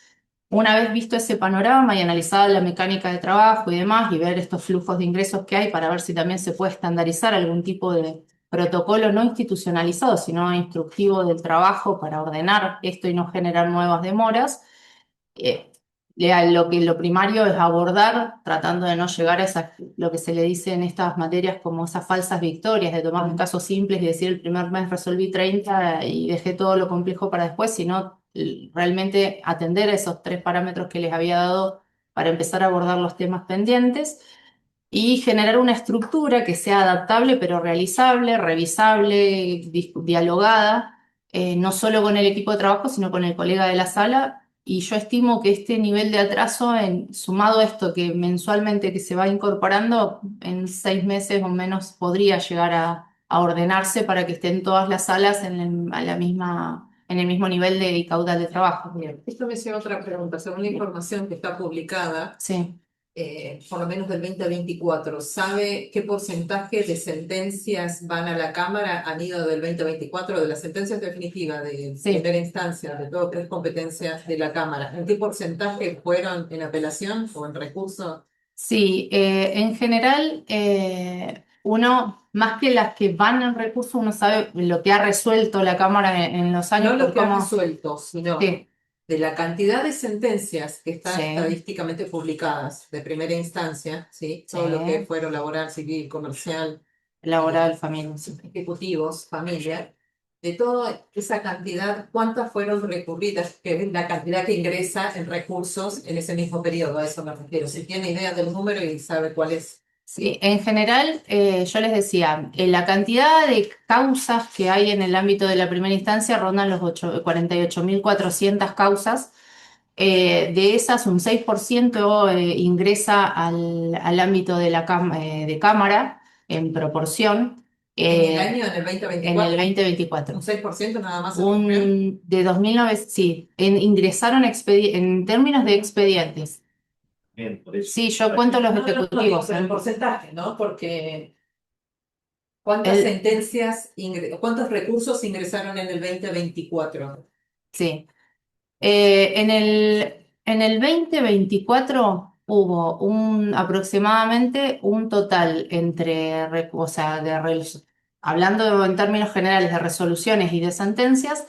Una vez visto ese panorama y analizada la mecánica de trabajo y demás, y ver estos flujos de ingresos que hay para ver si también se puede estandarizar algún tipo de protocolo no institucionalizado, sino instructivo del trabajo para ordenar esto y no generar nuevas demoras, eh, lo primario es abordar, tratando de no llegar a lo que se le dice en estas materias como esas falsas victorias, de tomar un caso simple y decir el primer mes resolví 30 y dejé todo lo complejo para después, sino realmente atender a esos 3 parámetros que les había dado para empezar a abordar los temas pendientes y generar una estructura que sea adaptable pero realizable, revisable, dialogada, no solo con el equipo de trabajo, sino con el colega de la sala. Y yo estimo que este nivel de atraso, sumado a esto que mensualmente que se va incorporando, en 6 meses o menos podría llegar a ordenarse para que estén todas las salas en el mismo nivel de caudal de trabajo. Bien, esto me lleva a otra pregunta. Según la información que está publicada, Sí. por lo menos del 2024, ¿sabe qué porcentaje de sentencias van a la Cámara han ido del 2024, de las sentencias definitivas de Sí. primera instancia, de todo que es competencias de la Cámara? ¿En qué porcentaje fueron en apelación o en recurso? Sí, en general, uno, más que las que van en recurso, uno sabe lo que ha resuelto la Cámara en los años No lo por que ha cómo. resuelto, sino Sí, de la cantidad de sentencias que están sí, estadísticamente publicadas de primera instancia, ¿sí? Todo lo que sí, fueron laboral, civil, comercial, laboral, familia, sí. ejecutivos, familia, de toda esa cantidad, ¿cuántas fueron recurridas? Que es la cantidad que ingresa en recursos en ese mismo periodo, a eso me refiero. Si tiene idea del número y sabe cuál es. Sí, en general, yo les decía, la cantidad de causas que hay en el ámbito de la primera instancia rondan los 48.400 causas. De esas, un 6% ingresa al ámbito de de cámara en proporción. En el eh, año, en el en el 2024, 2024. un 6% nada más se ocurrió. De 2009, sí, ingresaron en términos de expedientes. Bien, por eso. Sí, yo cuento los No, no, no, digo, ejecutivos. pero el porcentaje, ¿no? Porque ¿cuántas El, sentencias, cuántos recursos ingresaron en el 2024? sí. En el 2024 hubo aproximadamente un total entre, o sea, hablando en términos generales de resoluciones y de sentencias,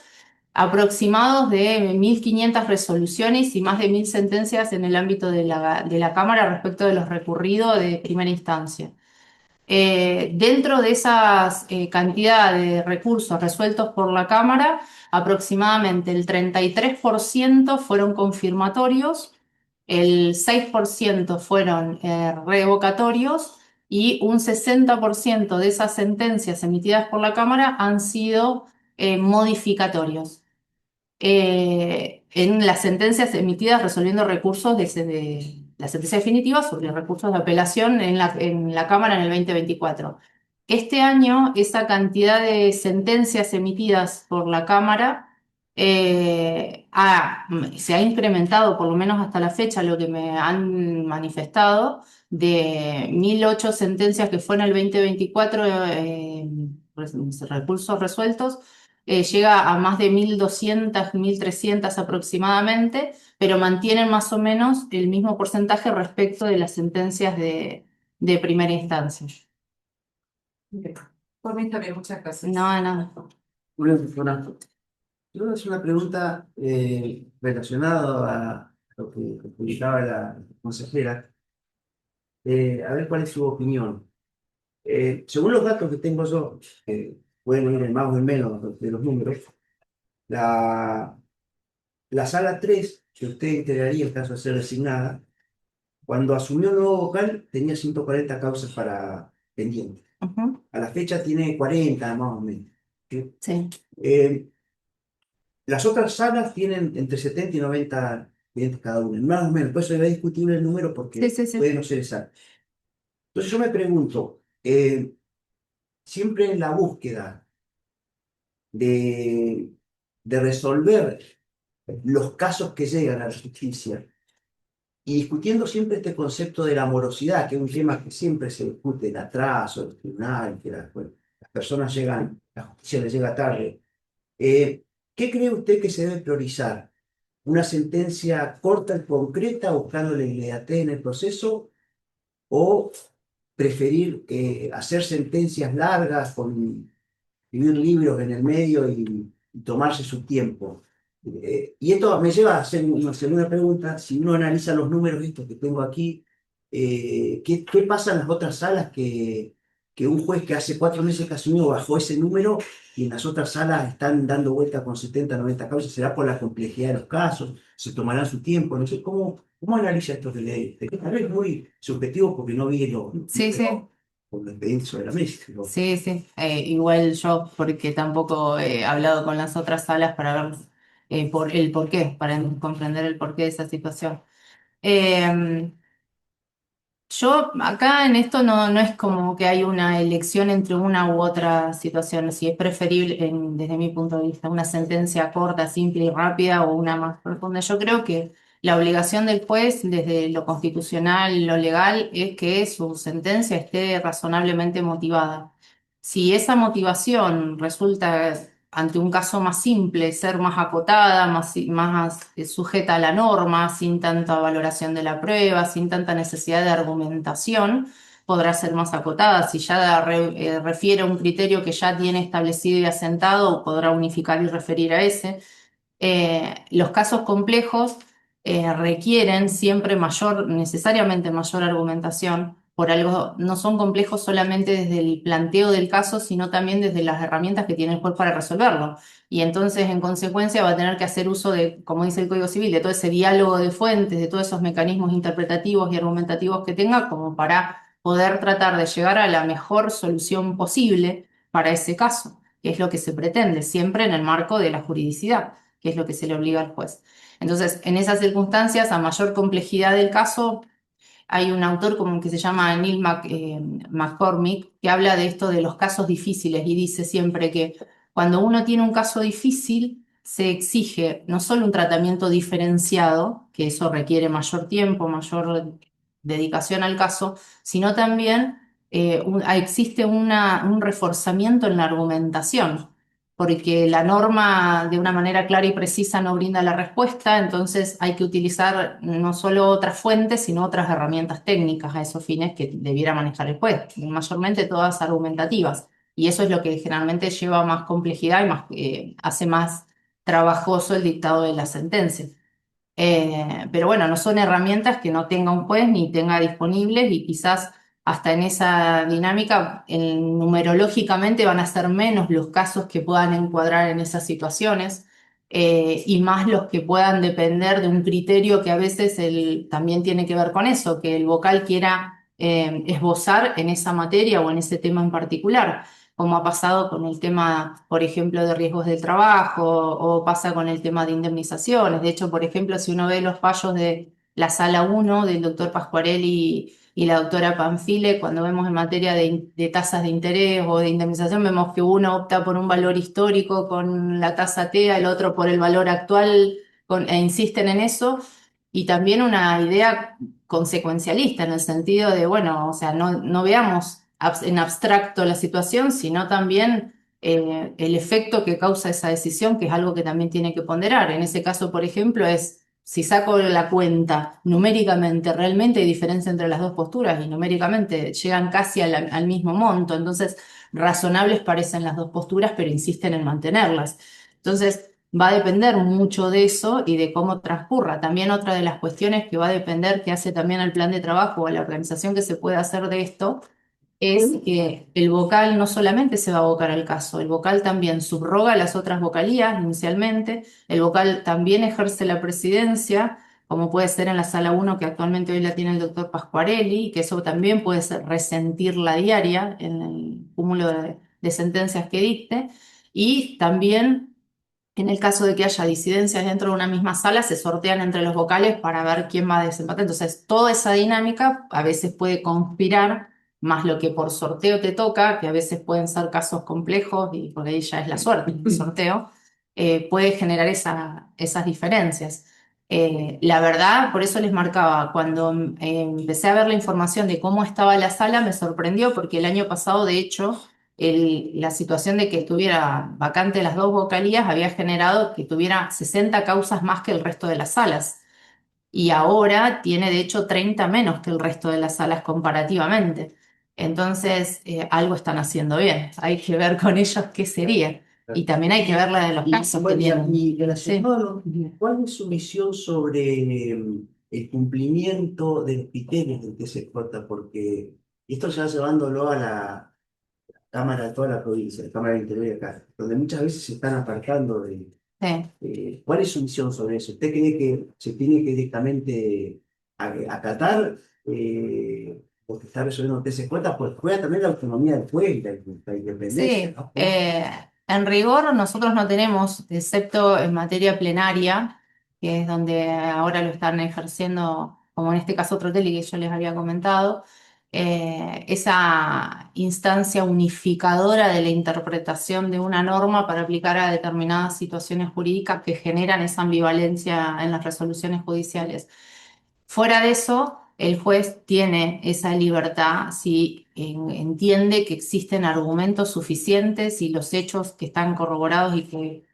aproximados de 1.500 resoluciones y más de 1.000 sentencias en el ámbito de la Cámara respecto de los recurridos de primera instancia. Dentro de esas cantidad de recursos resueltos por la Cámara, aproximadamente el 33% fueron confirmatorios, el 6% fueron revocatorios y un 60% de esas sentencias emitidas por la Cámara han sido modificatorios en las sentencias emitidas resolviendo recursos de la sentencia definitiva sobre recursos de apelación en la Cámara en el 2024. Este año, esa cantidad de sentencias emitidas por la Cámara se ha incrementado, por lo menos hasta la fecha, lo que me han manifestado, de 1.008 sentencias que fue en el 2024, recursos resueltos llega a más de 1.200, 1.300 aproximadamente, pero mantienen más o menos el mismo porcentaje respecto de las sentencias de primera instancia. Por mí está bien, muchas gracias. No, no. Una persona. Yo voy a hacer una pregunta relacionada a lo que publicaba la consejera. A ver cuál es su opinión. Según los datos que tengo yo, que pueden ir en más o en menos de los números, la, la sala 3 que usted integraría en caso de ser designada, cuando asumió el nuevo vocal tenía 140 causas para pendientes. Ujú, A la fecha tiene 40 más o menos. ¿Sí? sí. Eh, Las otras salas tienen entre 70 y 90 clientes cada una, más o menos. Por eso es discutible el número porque Sí, sí, sí. puede no ser exacto. Entonces yo me pregunto, siempre en la búsqueda de, de resolver los casos que llegan a la justicia y discutiendo siempre este concepto de la morosidad, que es un tema que siempre se discute, el atraso, el tribunal, que bueno, las personas llegan, la justicia les llega tarde. ¿Qué cree usted que se debe priorizar? ¿Una sentencia corta y concreta buscando la inmediatez en el proceso o preferir hacer sentencias largas con escribir libros en el medio y tomarse su tiempo? Y esto me lleva a hacer una segunda pregunta. Si uno analiza los números estos que tengo aquí, ¿qué pasa en las otras salas que un juez que hace 4 meses que asumió bajó ese número y en las otras salas están dando vuelta con 70, 90 causas? ¿Será por la complejidad de los casos? ¿Se tomarán su tiempo? No sé, ¿cómo analiza esto de ley? Tal vez muy subjetivo porque no vi los Sí, sí. con los expedientes sobre la mesa. Sí, sí. Igual yo, porque tampoco he hablado con las otras salas para ver el porqué, para comprender el porqué de esa situación. Eh, Yo acá en esto no es como que hay una elección entre una u otra situación, si es preferible, desde mi punto de vista, una sentencia corta, simple y rápida o una más profunda. Yo creo que la obligación del juez, desde lo constitucional y lo legal, es que su sentencia esté razonablemente motivada. Si esa motivación resulta, ante un caso más simple, ser más acotada, más sujeta a la norma, sin tanta valoración de la prueba, sin tanta necesidad de argumentación, podrá ser más acotada. Si ya refiere a un criterio que ya tiene establecido y asentado, podrá unificar y referir a ese. Los casos complejos requieren siempre necesariamente mayor argumentación. Por algo, no son complejos solamente desde el planteo del caso, sino también desde las herramientas que tiene el juez para resolverlo. Y entonces, en consecuencia, va a tener que hacer uso de, como dice el Código Civil, de todo ese diálogo de fuentes, de todos esos mecanismos interpretativos y argumentativos que tenga, como para poder tratar de llegar a la mejor solución posible para ese caso, que es lo que se pretende, siempre en el marco de la juridicidad, que es lo que se le obliga al juez. Entonces, en esas circunstancias, a mayor complejidad del caso, hay un autor como que se llama McCormick, que habla de esto de los casos difíciles y dice siempre que cuando uno tiene un caso difícil, se exige no solo un tratamiento diferenciado, que eso requiere mayor tiempo, mayor dedicación al caso, sino también existe un reforzamiento en la argumentación, porque la norma de una manera clara y precisa no brinda la respuesta, entonces hay que utilizar no solo otras fuentes, sino otras herramientas técnicas a esos fines que debiera manejar el juez, mayormente todas argumentativas. Y eso es lo que generalmente lleva más complejidad y hace más trabajoso el dictado de la sentencia. Pero bueno, no son herramientas que no tenga un juez ni tenga disponibles y quizás hasta en esa dinámica, numerológicamente van a ser menos los casos que puedan encuadrar en esas situaciones y más los que puedan depender de un criterio que a veces también tiene que ver con eso, que el vocal quiera esbozar en esa materia o en ese tema en particular, como ha pasado con el tema, por ejemplo, de riesgos del trabajo o pasa con el tema de indemnizaciones. De hecho, por ejemplo, si uno ve los fallos de la Sala 1 del doctor Pasquarelli y la doctora Panfile, cuando vemos en materia de tasas de interés o de indemnización, vemos que uno opta por un valor histórico con la tasa TEA, el otro por el valor actual, e insisten en eso. Y también una idea consecuencialista en el sentido de, bueno, o sea, no veamos en abstracto la situación, sino también el efecto que causa esa decisión, que es algo que también tiene que ponderar. En ese caso, por ejemplo, es si saco la cuenta numéricamente, realmente hay diferencia entre las dos posturas y numéricamente llegan casi al mismo monto. Entonces, razonables parecen las dos posturas, pero insisten en mantenerlas. Entonces, va a depender mucho de eso y de cómo transcurra. También otra de las cuestiones que va a depender, que hace también al plan de trabajo o a la organización que se puede hacer de esto, es que el vocal no solamente se va a abocar al caso, el vocal también subroga las otras vocalías inicialmente, el vocal también ejerce la presidencia, como puede ser en la sala 1 que actualmente hoy la tiene el doctor Pasquarelli, que eso también puede ser resentir la diaria en el cúmulo de sentencias que dicte, y también en el caso de que haya disidencias dentro de una misma sala, se sortean entre los vocales para ver quién va a desempatar. Entonces, toda esa dinámica a veces puede conspirar, más lo que por sorteo te toca, que a veces pueden ser casos complejos y por ahí ya es la suerte, el sorteo, puede generar esas diferencias. La verdad, por eso les marcaba, cuando empecé a ver la información de cómo estaba la sala, me sorprendió porque el año pasado, de hecho, la situación de que estuviera vacante las dos vocalías había generado que tuviera 60 causas más que el resto de las salas. Y ahora tiene de hecho 30 menos que el resto de las salas comparativamente. Entonces, algo están haciendo bien. Hay que ver con ellos qué sería. Y también hay que ver la de los casos que Bueno, tienen. y Sí. relacionado a ¿cuál es su visión sobre el cumplimiento de los criterios del TCJ? Porque esto ya llevándolo a la Cámara de toda la provincia, la Cámara de Interior acá, donde muchas veces se están apartando de... Sí. ¿Cuál es su visión sobre eso? ¿Usted cree que se tiene que directamente acatar lo que está resolviendo el TCJ? Pues juega también la autonomía del juez y la independencia, Sí, ¿no? en rigor nosotros no tenemos, excepto en materia plenaria, que es donde ahora lo están ejerciendo, como en este caso Trotelli que yo les había comentado, esa instancia unificadora de la interpretación de una norma para aplicar a determinadas situaciones jurídicas que generan esa ambivalencia en las resoluciones judiciales. Fuera de eso, el juez tiene esa libertad si entiende que existen argumentos suficientes y los hechos que están corroborados y que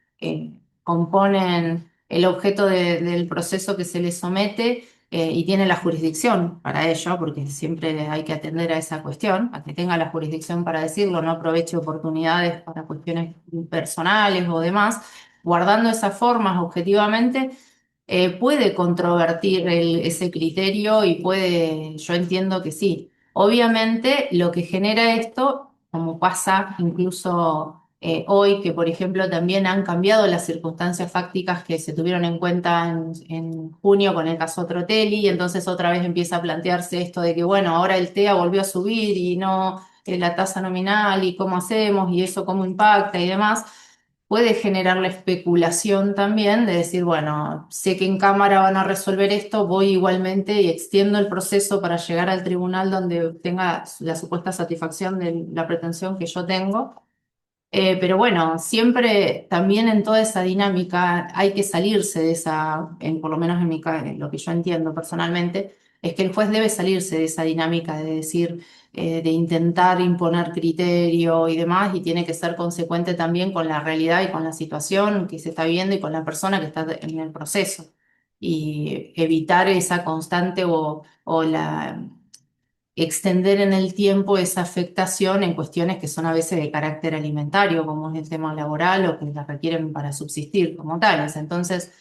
componen el objeto del proceso que se le somete y tiene la jurisdicción para ello, porque siempre hay que atender a esa cuestión, a que tenga la jurisdicción para decirlo, no aproveche oportunidades para cuestiones personales o demás, guardando esas formas objetivamente, puede controvertir ese criterio y puede, yo entiendo que sí. Obviamente, lo que genera esto, como pasa incluso hoy, que por ejemplo también han cambiado las circunstancias fácticas que se tuvieron en cuenta en junio con el caso Trotelli, y entonces otra vez empieza a plantearse esto de que, bueno, ahora el TEA volvió a subir y no la tasa nominal y cómo hacemos y eso cómo impacta y demás. Puede generar la especulación también de decir, bueno, sé que en Cámara van a resolver esto, voy igualmente y extiendo el proceso para llegar al tribunal donde tenga la supuesta satisfacción de la pretensión que yo tengo. Pero bueno, siempre también en toda esa dinámica hay que salirse de esa, por lo menos en lo que yo entiendo personalmente, es que el juez debe salirse de esa dinámica de decir, de intentar imponer criterio y demás, y tiene que ser consecuente también con la realidad y con la situación que se está viviendo y con la persona que está en el proceso. Y evitar esa constante o la extender en el tiempo esa afectación en cuestiones que son a veces de carácter alimentario, como es el tema laboral o que la requieren para subsistir como tales. Entonces,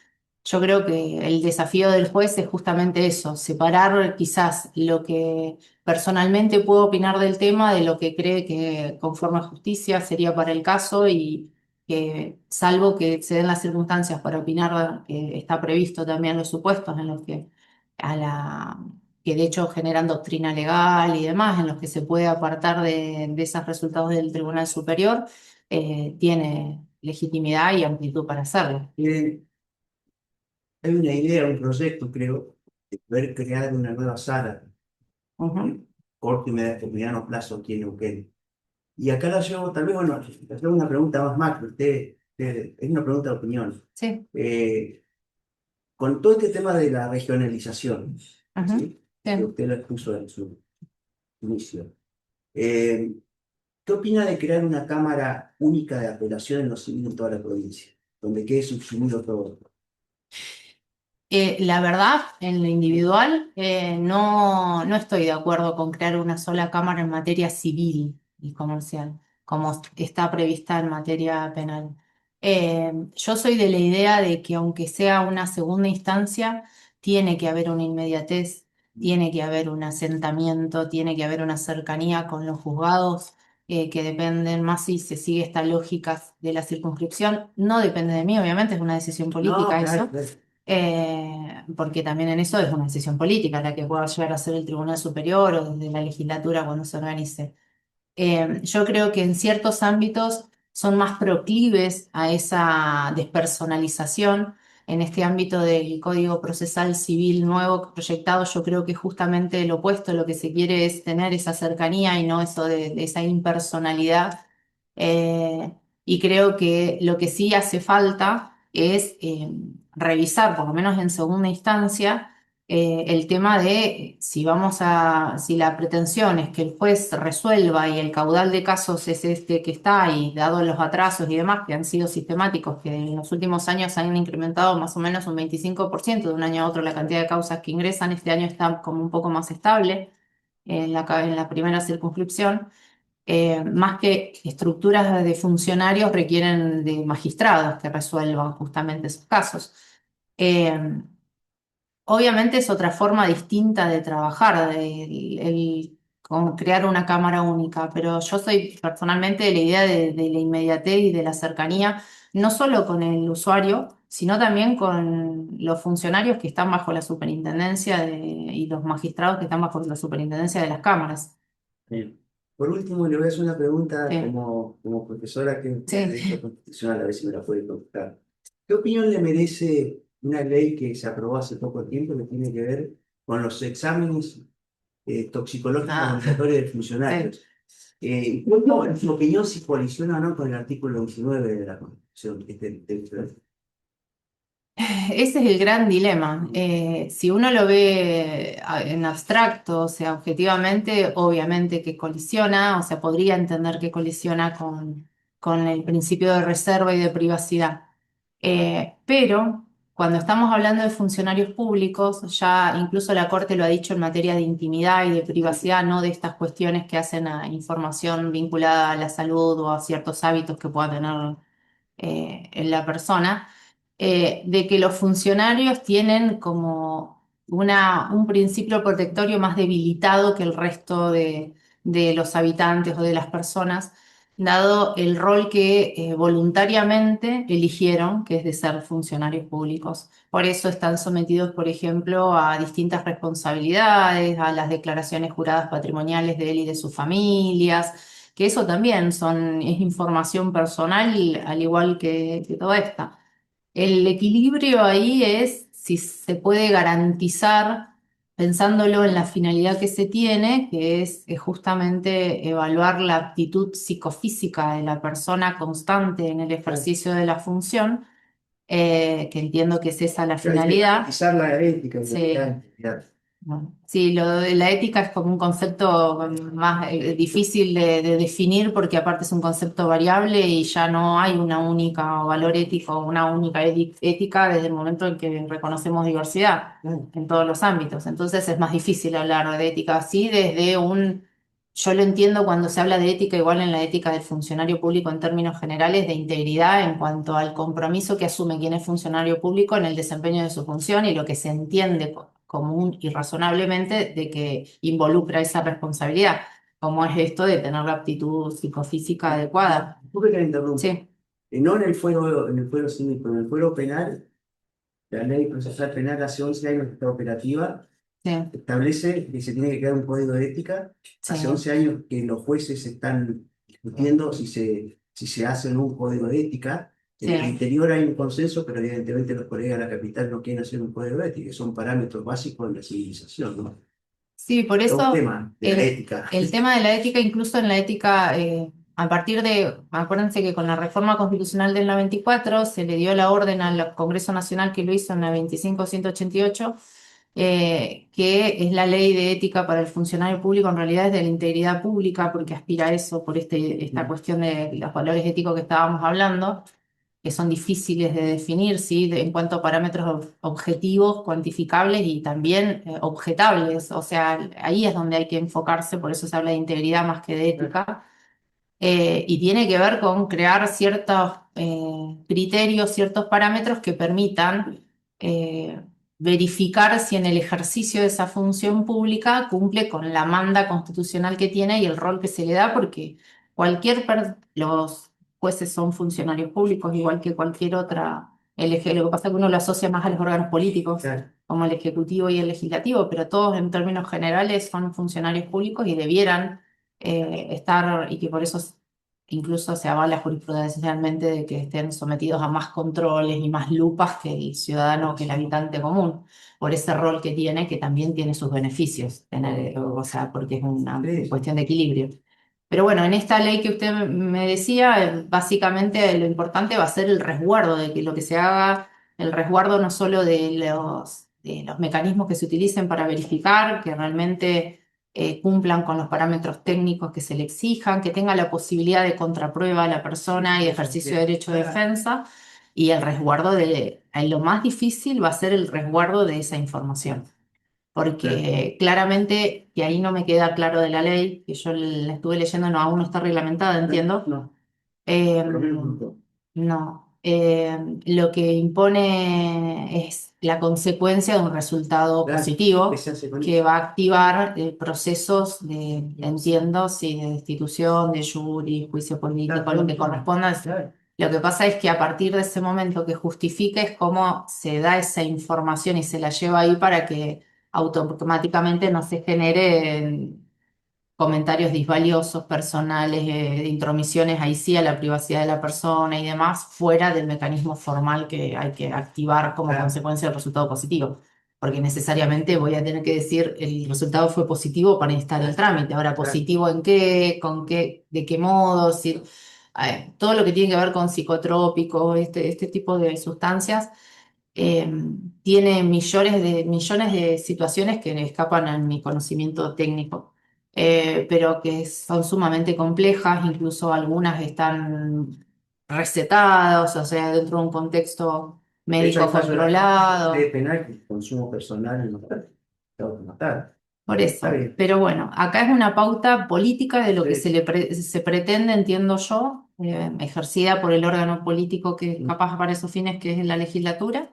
yo creo que el desafío del juez es justamente eso, separar quizás lo que personalmente puedo opinar del tema de lo que cree que conforme a justicia sería para el caso y que, salvo que se den las circunstancias para opinar, que está previsto también los supuestos en los que a la que de hecho generan doctrina legal y demás, en los que se puede apartar de esos resultados del Tribunal Superior, tiene legitimidad y amplitud para hacerlo. Hay una idea, un proyecto, creo, de poder crear una nueva sala, Ujú. corto y mediano plazo aquí en Neuquén. Y acá la llevo, tal vez, bueno, le hago una pregunta más macro, es una pregunta de opinión. Sí. Con todo este tema de la regionalización, Ujú. ¿sí? Que Sí. usted lo expuso en su inicio, eh, ¿qué opina de crear una cámara única de apelación en lo civil en toda la provincia, donde quede subsumido todo? La verdad, en lo individual, no estoy de acuerdo con crear una sola cámara en materia civil y comercial, como está prevista en materia penal. Yo soy de la idea de que aunque sea una segunda instancia, tiene que haber una inmediatez, tiene que haber un asentamiento, tiene que haber una cercanía con los juzgados, que dependen más si se sigue esta lógica de la circunscripción. No depende de mí, obviamente, es una decisión No, política claro, eso, claro. porque también en eso es una decisión política la que pueda llegar a ser el Tribunal Superior o desde la legislatura cuando se organice. Yo creo que en ciertos ámbitos son más proclives a esa despersonalización. En este ámbito del Código Procesal Civil nuevo proyectado, yo creo que justamente lo opuesto, lo que se quiere es tener esa cercanía y no eso de esa impersonalidad. Y creo que lo que sí hace falta es revisar, por lo menos en segunda instancia, el tema de si la pretensión es que el juez resuelva y el caudal de casos es este que está, y dado los atrasos y demás que han sido sistemáticos, que en los últimos años han incrementado más o menos un 25% de un año a otro la cantidad de causas que ingresan, este año está como un poco más estable en la primera circunscripción. Más que estructuras de funcionarios requieren de magistrados que resuelvan justamente esos casos. Eh, Obviamente es otra forma distinta de trabajar, con crear una cámara única, pero yo soy personalmente de la idea de la inmediatez y de la cercanía, no solo con el usuario, sino también con los funcionarios que están bajo la superintendencia y los magistrados que están bajo la superintendencia de las cámaras. Bien. Por último, le voy a hacer una pregunta Sí, como profesora que de Derecho sí. Constitucional, a ver si me la puede contestar. ¿Qué opinión le merece una ley que se aprobó hace poco tiempo que tiene que ver con los exámenes toxicológicos Ah, obligatorios de sí. funcionarios? ¿Cómo, en su opinión, si colisiona o no con el artículo 19 de la Constitución? Ese es el gran dilema. Si uno lo ve en abstracto, o sea, objetivamente, obviamente que colisiona, o sea, podría entender que colisiona con el principio de reserva y de privacidad. Pero cuando estamos hablando de funcionarios públicos, ya incluso la Corte lo ha dicho en materia de intimidad y de privacidad, no de estas cuestiones que hacen a información vinculada a la salud o a ciertos hábitos que pueda tener en la persona, de que los funcionarios tienen como un principio protectorio más debilitado que el resto de los habitantes o de las personas, dado el rol que voluntariamente eligieron, que es de ser funcionarios públicos. Por eso están sometidos, por ejemplo, a distintas responsabilidades, a las declaraciones juradas patrimoniales de él y de sus familias, que eso también es información personal, al igual que toda esta. El equilibrio ahí es si se puede garantizar, pensándolo en la finalidad que se tiene, que es justamente evaluar la aptitud psicofísica de la persona constante en el ejercicio de la función, que entiendo que es esa la Hay que finalidad. garantizar la ética y Sí. la integridad. Bueno, sí, lo de la ética es como un concepto más difícil de definir porque aparte es un concepto variable y ya no hay una única valor ético, una única ética desde el momento en que reconocemos diversidad en todos los ámbitos. Entonces es más difícil hablar de ética así yo lo entiendo cuando se habla de ética, igual en la ética del funcionario público en términos generales, de integridad en cuanto al compromiso que asume quien es funcionario público en el desempeño de su función y lo que se entiende común y razonablemente de que involucra esa responsabilidad, como es esto de tener la aptitud psicofísica adecuada. Disculpe que le interrumpa. Sí, No en el fuero civil, pero en el fuero penal, la ley procesal penal hace 11 años que está operativa, sí, establece que se tiene que crear un código de ética. sí, Hace 11 años que los jueces están discutiendo si se hace o no un código de ética. En el sí. interior hay un consenso, pero evidentemente los colegas de la capital no quieren hacer un código de ética, que son parámetros básicos de la civilización, ¿no? Sí, por Es un eso tema de la ética. el tema de la ética, incluso en la ética, a partir acuérdense que con la reforma constitucional del 94 se le dio la orden al Congreso Nacional que lo hizo en la 25.188, que es la ley de ética para el funcionario público, en realidad es de la integridad pública, porque aspira a eso por esta cuestión de los valores éticos que estábamos hablando, que son difíciles de definir, ¿sí? En cuanto a parámetros objetivos, cuantificables y también objetables. O sea, ahí es donde hay que enfocarse, por eso se habla de integridad más que de ética. Y tiene que ver con crear ciertos criterios, ciertos parámetros que permitan verificar si en el ejercicio de esa función pública cumple con la manda constitucional que tiene y el rol que se le da, porque los jueces son funcionarios públicos, igual que cualquier otra lo que pasa es que uno lo asocia más a los órganos políticos, Claro. como el Ejecutivo y el Legislativo, pero todos en términos generales son funcionarios públicos y debieran estar, y que por eso incluso se avala jurisprudencialmente de que estén sometidos a más controles y más lupas que el ciudadano, que el habitante común, por ese rol que tiene, que también tiene sus beneficios, o sea, porque es una Sí. cuestión de equilibrio. Pero bueno, en esta ley que usted me decía, básicamente lo importante va a ser el resguardo, de que lo que se haga, el resguardo no solo de los mecanismos que se utilicen para verificar que realmente cumplan con los parámetros técnicos que se le exijan, que tenga la posibilidad de contraprueba a la persona y ejercicio de derecho de defensa, y el resguardo lo más difícil va a ser el resguardo de esa información. Porque claramente, y ahí no me queda claro de la ley, que yo la estuve leyendo, no, aún no está reglamentada, entiendo. No, Eh, por lo menos no. no, lo que impone es la consecuencia de un resultado Claro, positivo ¿qué se hace con que eso? va a activar procesos entiendo, sí, de destitución, de jury, juicio político, Claro, lo que corresponda. claro. Lo que pasa es que a partir de ese momento que justifique es cómo se da esa información y se la lleva ahí para que automáticamente no se generen comentarios disvaliosos, personales, de intromisiones ahí sí a la privacidad de la persona y demás, fuera del mecanismo formal que hay que activar como Claro. consecuencia del resultado positivo. Porque necesariamente voy a tener que decir el resultado fue positivo para instar el trámite. Ahora, ¿positivo en qué? ¿Con qué? ¿De qué modo? Si, todo lo que tiene que ver con psicotrópicos, este tipo de sustancias eh, tiene millones de situaciones que escapan a mi conocimiento técnico, pero que son sumamente complejas, incluso algunas están recetadas, o sea, dentro de un contexto De hecho, médico hay casos de controlado. ley penal que consumo personal no está, tengo que matar. Por Está eso, bien. pero bueno, acá es una pauta política de lo que Sí. se pretende, entiendo yo, ejercida por el órgano político que capaz para esos fines, que es la legislatura,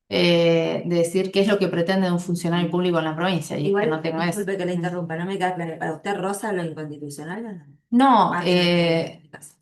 de decir qué es lo que pretende un funcionario público en la provincia y que Igual, no tenga eso. disculpe que le interrumpa, no me queda claro. ¿Para usted rosa lo inconstitucional o no? No, Ah, que no tiene explicación.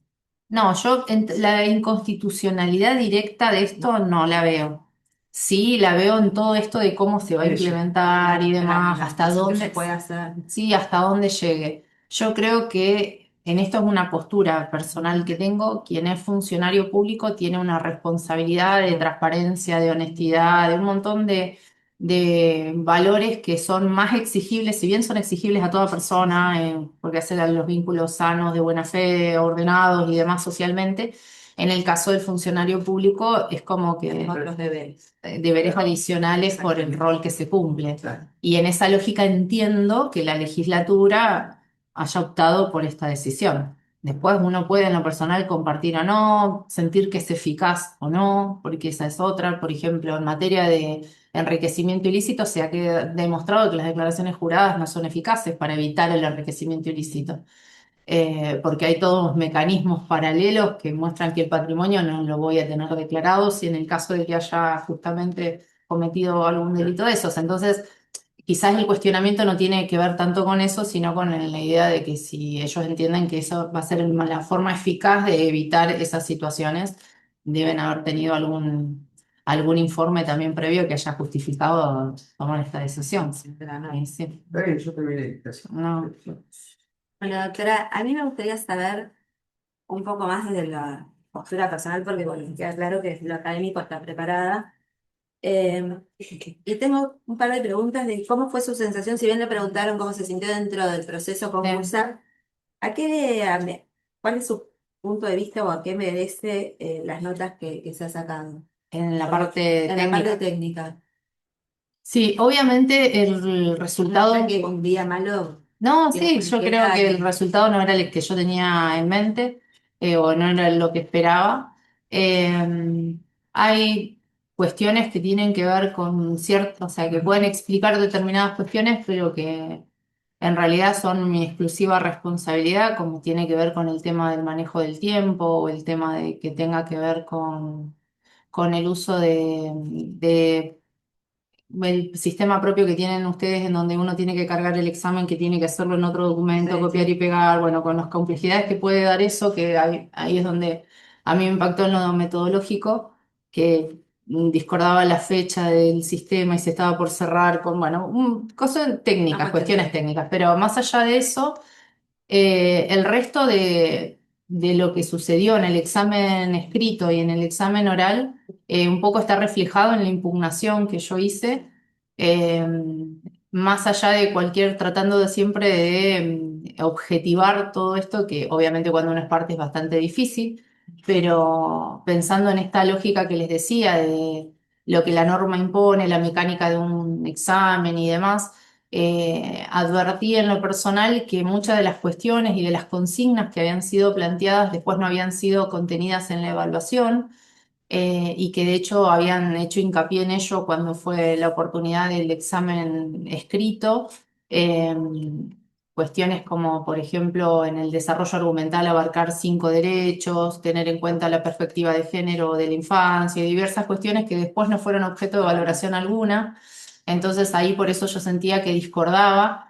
no, yo la inconstitucionalidad directa de esto no la veo. Sí, la veo en todo esto de cómo se va a Eso. implementar y demás, La hasta discusión dónde se puede hacer. sí, hasta dónde llegue. Yo creo que en esto es una postura personal que tengo. Quien es funcionario público tiene una responsabilidad de transparencia, de honestidad, de un montón de valores que son más exigibles, si bien son exigibles a toda persona, porque hacen los vínculos sanos, de buena fe, ordenados y demás socialmente. En el caso del funcionario público es como que Otros deberes. deberes adicionales por el rol que se cumple. Claro. Y en esa lógica entiendo que la legislatura haya optado por esta decisión. Después uno puede en lo personal compartir o no, sentir que es eficaz o no, porque esa es otra. Por ejemplo, en materia de enriquecimiento ilícito se ha demostrado que las declaraciones juradas no son eficaces para evitar el enriquecimiento ilícito. Porque hay todos mecanismos paralelos que muestran que el patrimonio no lo voy a tener declarado si en el caso de que haya justamente cometido algún delito de esos. Entonces, quizás el cuestionamiento no tiene que ver tanto con eso, sino con la idea de que si ellos entienden que eso va a ser la forma eficaz de evitar esas situaciones, deben haber tenido algún informe también previo que haya justificado tomar esta decisión. Pero no. Sí. Está bien, yo también. No. Bueno, doctora, a mí me gustaría saber un poco más desde la postura personal, porque bueno, me queda claro que lo académico está preparada. Y tengo un par de preguntas de cómo fue su sensación, si bien le preguntaron cómo se sintió dentro del proceso concursal, ¿cuál es su punto de vista o a qué merece las notas que se ha sacado? En la parte En la técnica. parte técnica. Sí, obviamente el resultado. ¿No que un día malo? No, sí, Digamos, yo que creo cada que el quien- resultado no era el que yo tenía en mente, o no era lo que esperaba. Hay cuestiones que tienen que ver con cierto, o sea, que pueden explicar determinadas cuestiones, pero que en realidad son mi exclusiva responsabilidad, como tiene que ver con el tema del manejo del tiempo o el tema de que tenga que ver con el uso de el sistema propio que tienen ustedes en donde uno tiene que cargar el examen, que tiene que hacerlo en otro documento, Sí, copiar y pegar, bueno, con las complejidades que puede dar eso, que ahí es donde a mí me impactó en lo metodológico, que discordaba la fecha del sistema y se estaba por cerrar con, bueno, cosas técnicas, Vamos a cuestiones entender. técnicas, pero más allá de eso. El resto de lo que sucedió en el examen escrito y en el examen oral, un poco está reflejado en la impugnación que yo hice, eh, más allá de cualquier, tratando de siempre de objetivar todo esto, que obviamente cuando uno es parte es bastante difícil, pero pensando en esta lógica que les decía de lo que la norma impone, la mecánica de un examen y demás, advertí en lo personal que muchas de las cuestiones y de las consignas que habían sido planteadas después no habían sido contenidas en la evaluación, y que de hecho habían hecho hincapié en ello cuando fue la oportunidad del examen escrito. eh, Cuestiones como, por ejemplo, en el desarrollo argumental abarcar 5 derechos, tener en cuenta la perspectiva de género de la infancia y diversas cuestiones que después no fueron objeto de valoración alguna. Entonces ahí por eso yo sentía que discordaba,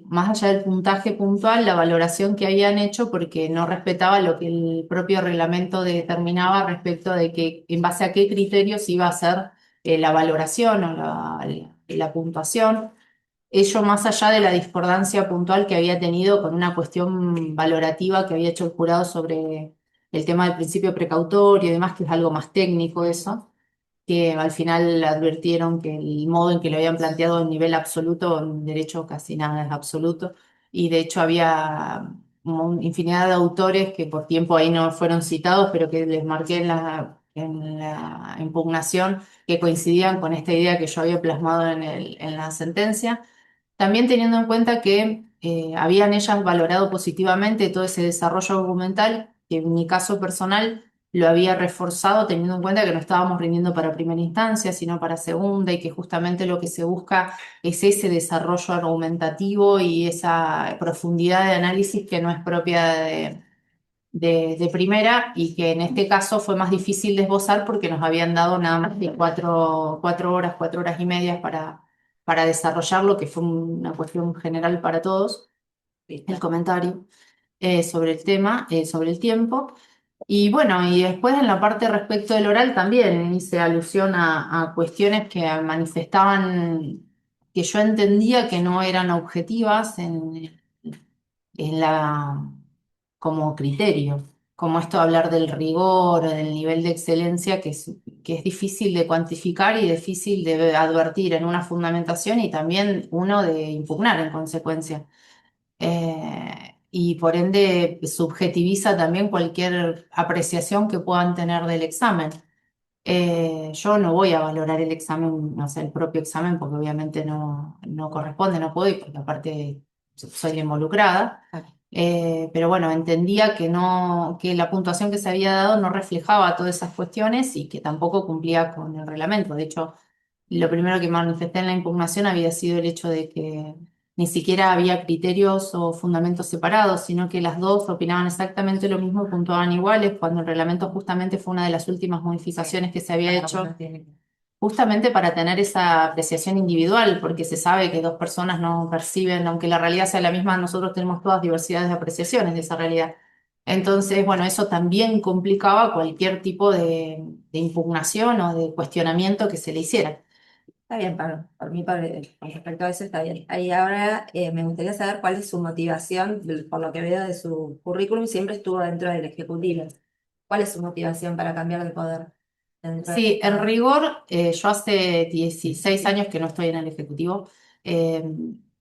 más allá del puntaje puntual, la valoración que habían hecho porque no respetaba lo que el propio reglamento determinaba respecto de que en base a qué criterios iba a ser la valoración o la puntuación. Ello más allá de la discordancia puntual que había tenido con una cuestión valorativa que había hecho el jurado sobre el tema del principio precautorio y demás, que es algo más técnico eso, que al final advirtieron que el modo en que lo habían planteado en nivel absoluto, en derecho casi nada es absoluto, y de hecho había infinidad de autores que por tiempo ahí no fueron citados, pero que les marqué en la impugnación, que coincidían con esta idea que yo había plasmado en la sentencia. También teniendo en cuenta que habían ellas valorado positivamente todo ese desarrollo argumental, que en mi caso personal lo había reforzado teniendo en cuenta que no estábamos rindiendo para primera instancia, sino para segunda, y que justamente lo que se busca es ese desarrollo argumentativo y esa profundidad de análisis que no es propia de primera, y que en este caso fue más difícil de esbozar porque nos habían dado nada más de 4 horas y media para desarrollarlo, que fue una cuestión general para todos, el comentario sobre el tema, sobre el tiempo. Y bueno, y después en la parte respecto del oral también hice alusión a cuestiones que manifestaban que yo entendía que no eran objetivas en como criterio, como esto de hablar del rigor o del nivel de excelencia que es difícil de cuantificar y difícil de advertir en una fundamentación y también uno de impugnar en consecuencia. Y por ende subjetiviza también cualquier apreciación que puedan tener del examen. Yo no voy a valorar el examen, o sea, el propio examen, porque obviamente no corresponde, no puedo, y porque aparte soy la involucrada. Pero bueno, entendía que no, que la puntuación que se había dado no reflejaba todas esas cuestiones y que tampoco cumplía con el reglamento. De hecho, lo primero que manifesté en la impugnación había sido el hecho de que ni siquiera había criterios o fundamentos separados, sino que las dos opinaban exactamente lo mismo y puntuaban iguales, cuando el reglamento justamente fue una de las últimas modificaciones que se había hecho justamente para tener esa apreciación individual, porque se sabe que dos personas no perciben, aunque la realidad sea la misma, nosotros tenemos todas diversidades de apreciaciones de esa realidad. Entonces, bueno, eso también complicaba cualquier tipo de impugnación o de cuestionamiento que se le hiciera. Está bien, por mí, con respecto a eso está bien. Ahí ahora me gustaría saber cuál es su motivación, por lo que veo de su currículum, siempre estuvo dentro del Ejecutivo. ¿Cuál es su motivación para cambiar de poder dentro del Sí, en Estado? rigor, yo hace 16 años que no estoy en el Ejecutivo. Eh,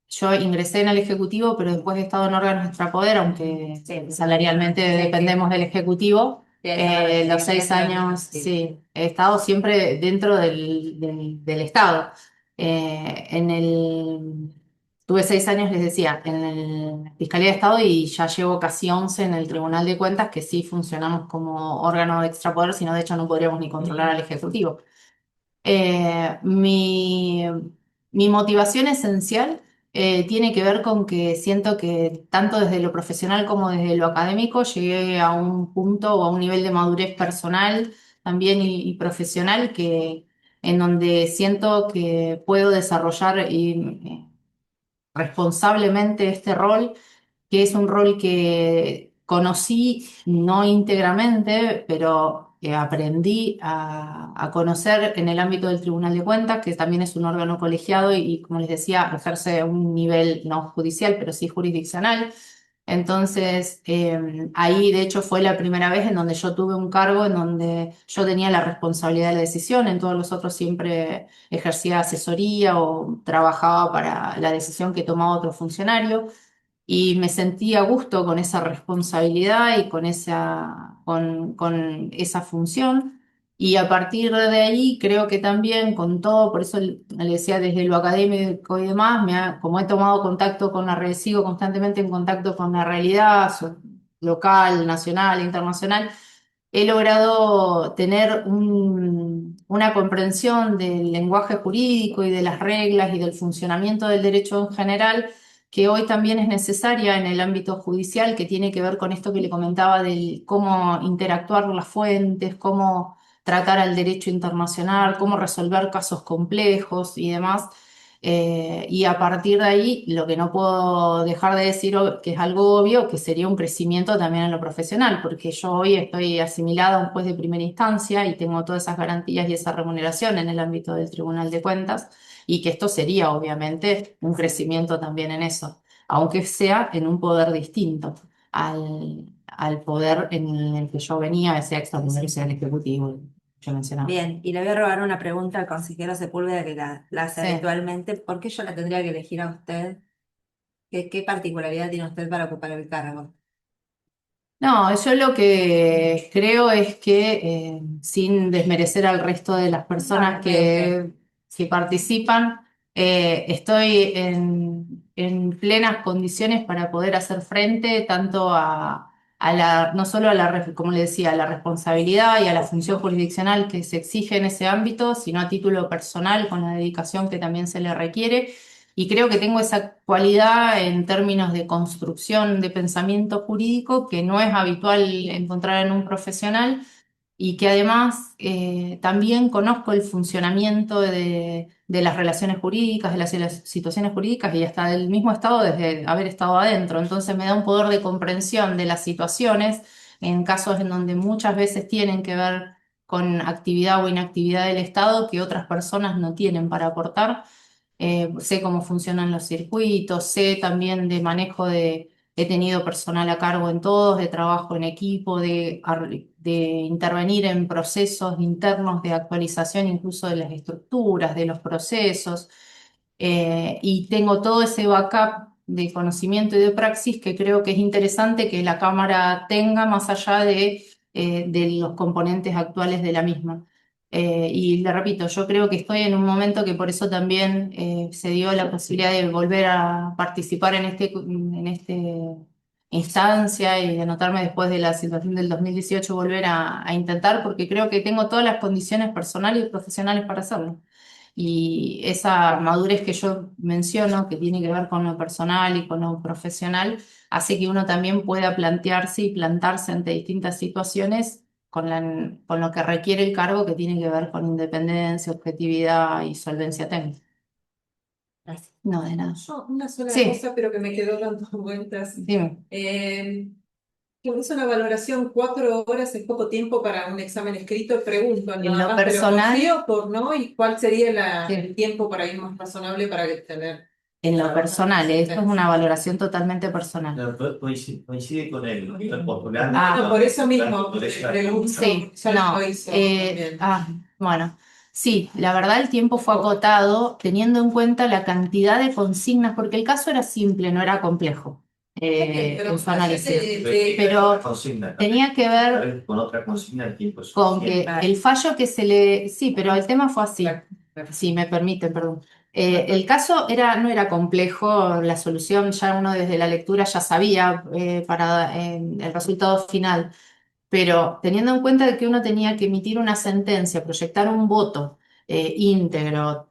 yo ingresé en el Ejecutivo, pero después he estado en órganos extrapoder, aunque Sí, salarialmente sí, dependemos del Ejecutivo. sí, eso me Los parece 6 años, sí. sí, he estado siempre dentro del Estado. Tuve 6 años, les decía, en la Fiscalía de Estado, y ya llevo casi 11 en el Tribunal de Cuentas, que sí funcionamos como órgano de extrapoder, si no, de hecho, no podríamos ni controlar al Ejecutivo. Eh, mi, mi motivación esencial tiene que ver con que siento que tanto desde lo profesional como desde lo académico llegué a un punto o a un nivel de madurez personal también y profesional en donde siento que puedo desarrollar responsablemente este rol, que es un rol que conocí no íntegramente, pero aprendí a conocer en el ámbito del Tribunal de Cuentas, que también es un órgano colegiado y, como les decía, ejerce un nivel no judicial, pero sí jurisdiccional. Entonces, ahí de hecho fue la primera vez en donde yo tuve un cargo en donde yo tenía la responsabilidad de la decisión. En todos los otros siempre ejercía asesoría o trabajaba para la decisión que tomaba otro funcionario, y me sentí a gusto con esa responsabilidad y con esa función. Y a partir de ahí creo que también con todo, por eso le decía desde lo académico y demás, como he tomado contacto con la red, sigo constantemente en contacto con la realidad local, nacional, internacional, he logrado tener una comprensión del lenguaje jurídico y de las reglas y del funcionamiento del derecho en general, que hoy también es necesaria en el ámbito judicial, que tiene que ver con esto que le comentaba del cómo interactuar las fuentes, cómo tratar al derecho internacional, cómo resolver casos complejos y demás. Y a partir de ahí, lo que no puedo dejar de decir, que es algo obvio, que sería un crecimiento también en lo profesional, porque yo hoy estoy asimilada a un juez de primera instancia y tengo todas esas garantías y esa remuneración en el ámbito del Tribunal de Cuentas, y que esto sería obviamente un crecimiento también en eso, aunque sea en un poder distinto al poder en el que yo venía, sea extraordinario, sea el ejecutivo, yo mencionaba. Bien, y le voy a robar una pregunta al consejero Sepúlveda que la hace Sí. habitualmente. ¿Por qué yo la tendría que elegir a usted? ¿Qué particularidad tiene usted para ocupar el cargo? No, yo lo que creo es que, sin desmerecer al resto de las personas que participan, estoy en plenas condiciones para poder hacer frente tanto no solo como le decía, a la responsabilidad y a la función jurisdiccional que se exige en ese ámbito, sino a título personal, con la dedicación que también se le requiere. Y creo que tengo esa cualidad en términos de construcción de pensamiento jurídico que no es habitual encontrar en un profesional y que además también conozco el funcionamiento de las relaciones jurídicas, de las situaciones jurídicas y hasta del mismo Estado desde haber estado adentro. Entonces me da un poder de comprensión de las situaciones en casos en donde muchas veces tienen que ver con actividad o inactividad del Estado que otras personas no tienen para aportar. Sé cómo funcionan los circuitos, sé también de manejo he tenido personal a cargo en todos, de trabajo en equipo, de intervenir en procesos internos de actualización incluso de las estructuras, de los procesos, y tengo todo ese backup de conocimiento y de praxis que creo que es interesante que la Cámara tenga más allá de los componentes actuales de la misma. Y le repito, yo creo que estoy en un momento que por eso también se dio la posibilidad de volver a participar en este instancia y de anotarme después de la situación del 2018, volver a intentar, porque creo que tengo todas las condiciones personales y profesionales para hacerlo. Y esa madurez que yo menciono, que tiene que ver con lo personal y con lo profesional, hace que uno también pueda plantearse y plantarse ante distintas situaciones con lo que requiere el cargo que tiene que ver con independencia, objetividad y solvencia técnica. Gracias. No, de nada. Yo, una sola Sí. cosa, pero que me quedó dando vueltas. Dime. Que es una valoración, 4 horas es poco tiempo para un examen escrito, pregunto En nada lo más, pero personal- confío por no, y cuál sería Sí. el tiempo para ir más razonable para tener. En lo Trabajar personal, en esto es una asistencia. valoración totalmente personal. No, coincide con el postular. Ah, por eso mismo, Por eso- pregunto, Sí, ya no, lo hizo también. bueno, sí, la verdad el tiempo fue acotado teniendo en cuenta la cantidad de consignas, porque el caso era simple, no era complejo Pero en su análisis. Pero consigna, Tenía que ver con otra consigna el tiempo es con que suficiente. el fallo que se le... Sí, pero el tema fue así. Claro. Si me permiten, perdón. El caso no era complejo, la solución ya uno desde la lectura ya sabía para el resultado final, pero teniendo en cuenta de que uno tenía que emitir una sentencia, proyectar un voto íntegro,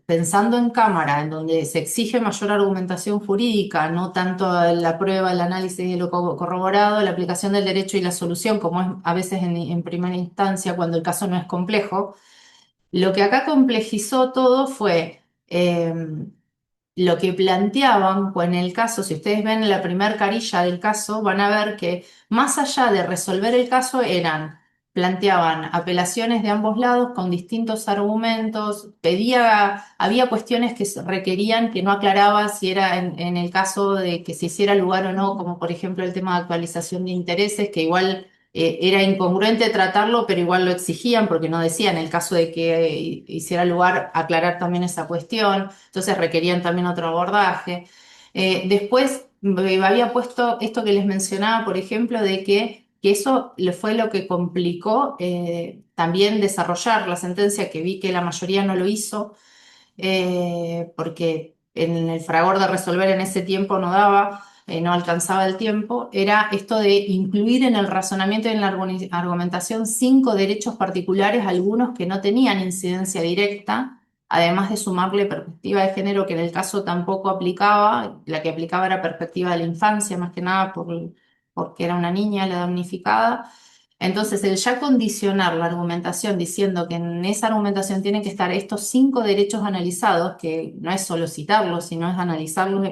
pensando en cámara, en donde se exige mayor argumentación jurídica, no tanto la prueba, el análisis de lo corroborado, la aplicación del derecho y la solución, como es a veces en primera instancia cuando el caso no es complejo. Lo que acá complejizó todo fue lo que planteaban en el caso, si ustedes ven la primer carilla del caso, van a ver que más allá de resolver el caso planteaban apelaciones de ambos lados con distintos argumentos, había cuestiones que requerían que no aclaraba si era en el caso de que se hiciera lugar o no, como por ejemplo el tema de actualización de intereses, que igual era incongruente tratarlo, pero igual lo exigían porque no decían en el caso de que hiciera lugar aclarar también esa cuestión, entonces requerían también otro abordaje. Después había puesto esto que les mencionaba, por ejemplo, de que eso fue lo que complicó también desarrollar la sentencia, que vi que la mayoría no lo hizo, porque en el fragor de resolver en ese tiempo no daba, no alcanzaba el tiempo, era esto de incluir en el razonamiento y en la argumentación 5 derechos particulares, algunos que no tenían incidencia directa, además de sumarle perspectiva de género, que en el caso tampoco aplicaba, la que aplicaba era perspectiva de la infancia, más que nada porque era una niña la damnificada. Entonces, el ya condicionar la argumentación diciendo que en esa argumentación tienen que estar estos 5 derechos analizados, que no es solo citarlos, sino es analizarlos,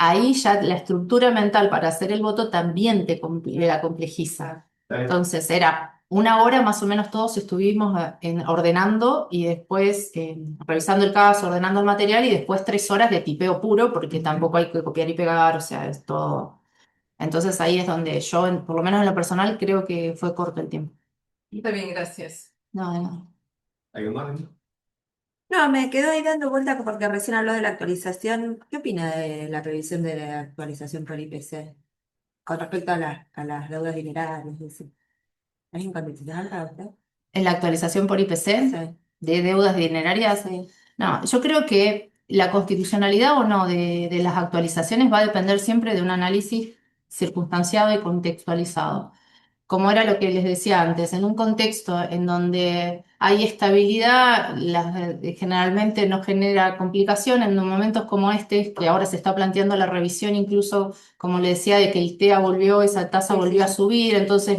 ahí ya la estructura mental para hacer el voto también la complejiza. Entonces, era 1 hora más o menos todos estuvimos ordenando y después revisando el caso, ordenando el material y después 3 horas de tipeo puro, porque tampoco hay que copiar y pegar, o sea, es todo. Entonces ahí es donde yo, por lo menos en lo personal, creo que fue corto el tiempo. Está bien, gracias. No, no. ¿Algo más? No, me quedo ahí dando vuelta porque recién habló de la actualización. ¿Qué opina de la revisión de la actualización por IPC con respecto a las deudas dinerarias? ¿Es incondicional para usted? En la actualización por IPC Sí. de deudas dinerarias, no, yo creo que la constitucionalidad o no de las actualizaciones va a depender siempre de un análisis circunstanciado y contextualizado. Como era lo que les decía antes, en un contexto en donde hay estabilidad, generalmente no genera complicación. En momentos como este, que ahora se está planteando la revisión, incluso, como le decía, de que el TEA volvió, esa tasa volvió a subir, entonces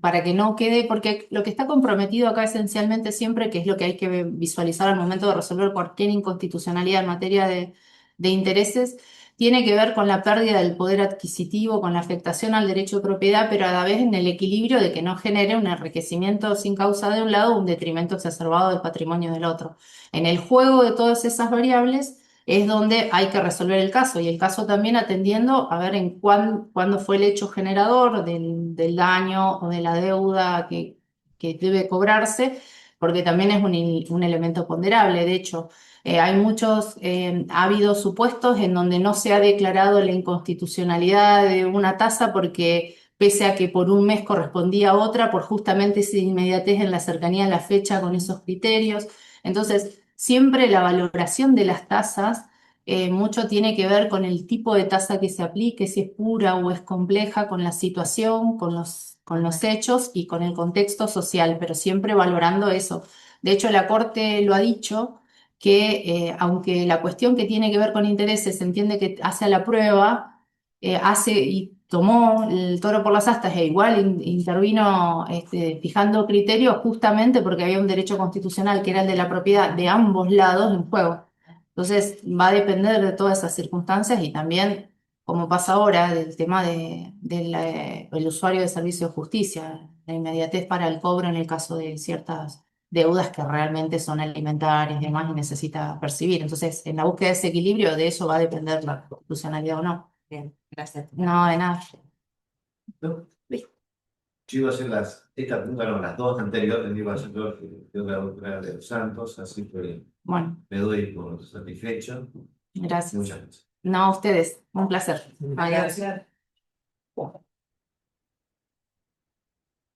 para que no quede, porque lo que está comprometido acá esencialmente siempre, que es lo que hay que visualizar al momento de resolver cualquier inconstitucionalidad en materia de intereses, tiene que ver con la pérdida del poder adquisitivo, con la afectación al derecho de propiedad, pero a la vez en el equilibrio de que no genere un enriquecimiento sin causa de un lado o un detrimento exacerbado del patrimonio del otro. En el juego de todas esas variables es donde hay que resolver el caso, y el caso también atendiendo a ver cuándo fue el hecho generador del daño o de la deuda que debe cobrarse, porque también es un elemento ponderable. De hecho, ha habido supuestos en donde no se ha declarado la inconstitucionalidad de una tasa porque pese a que por un mes correspondía a otra, por justamente esa inmediatez en la cercanía de la fecha con esos criterios. Entonces, siempre la valoración de las tasas mucho tiene que ver con el tipo de tasa que se aplique, si es pura o es compleja, con la situación, con los hechos y con el contexto social, pero siempre valorando eso. De hecho, la Corte lo ha dicho que aunque la cuestión que tiene que ver con intereses se entiende que hace a la prueba, hace y tomó el toro por las astas e igual intervino fijando criterios justamente porque había un derecho constitucional que era el de la propiedad de ambos lados en juego. Entonces va a depender de todas esas circunstancias y también, como pasa ahora, del tema del usuario de servicio de justicia, la inmediatez para el cobro en el caso de ciertas deudas que realmente son alimentarias y demás y necesita percibir. Entonces, en la búsqueda de ese equilibrio, de eso va a depender la constitucionalidad o no. Bien, gracias. No, de nada. ¿No? Yo iba a hacer esta pregunta, no, las dos anteriores, iba a hacer la doctora de los Santos, así que Bueno, me doy por satisfecho. gracias. Muchas gracias. No, a ustedes. Un placer. Adiós. Gracias.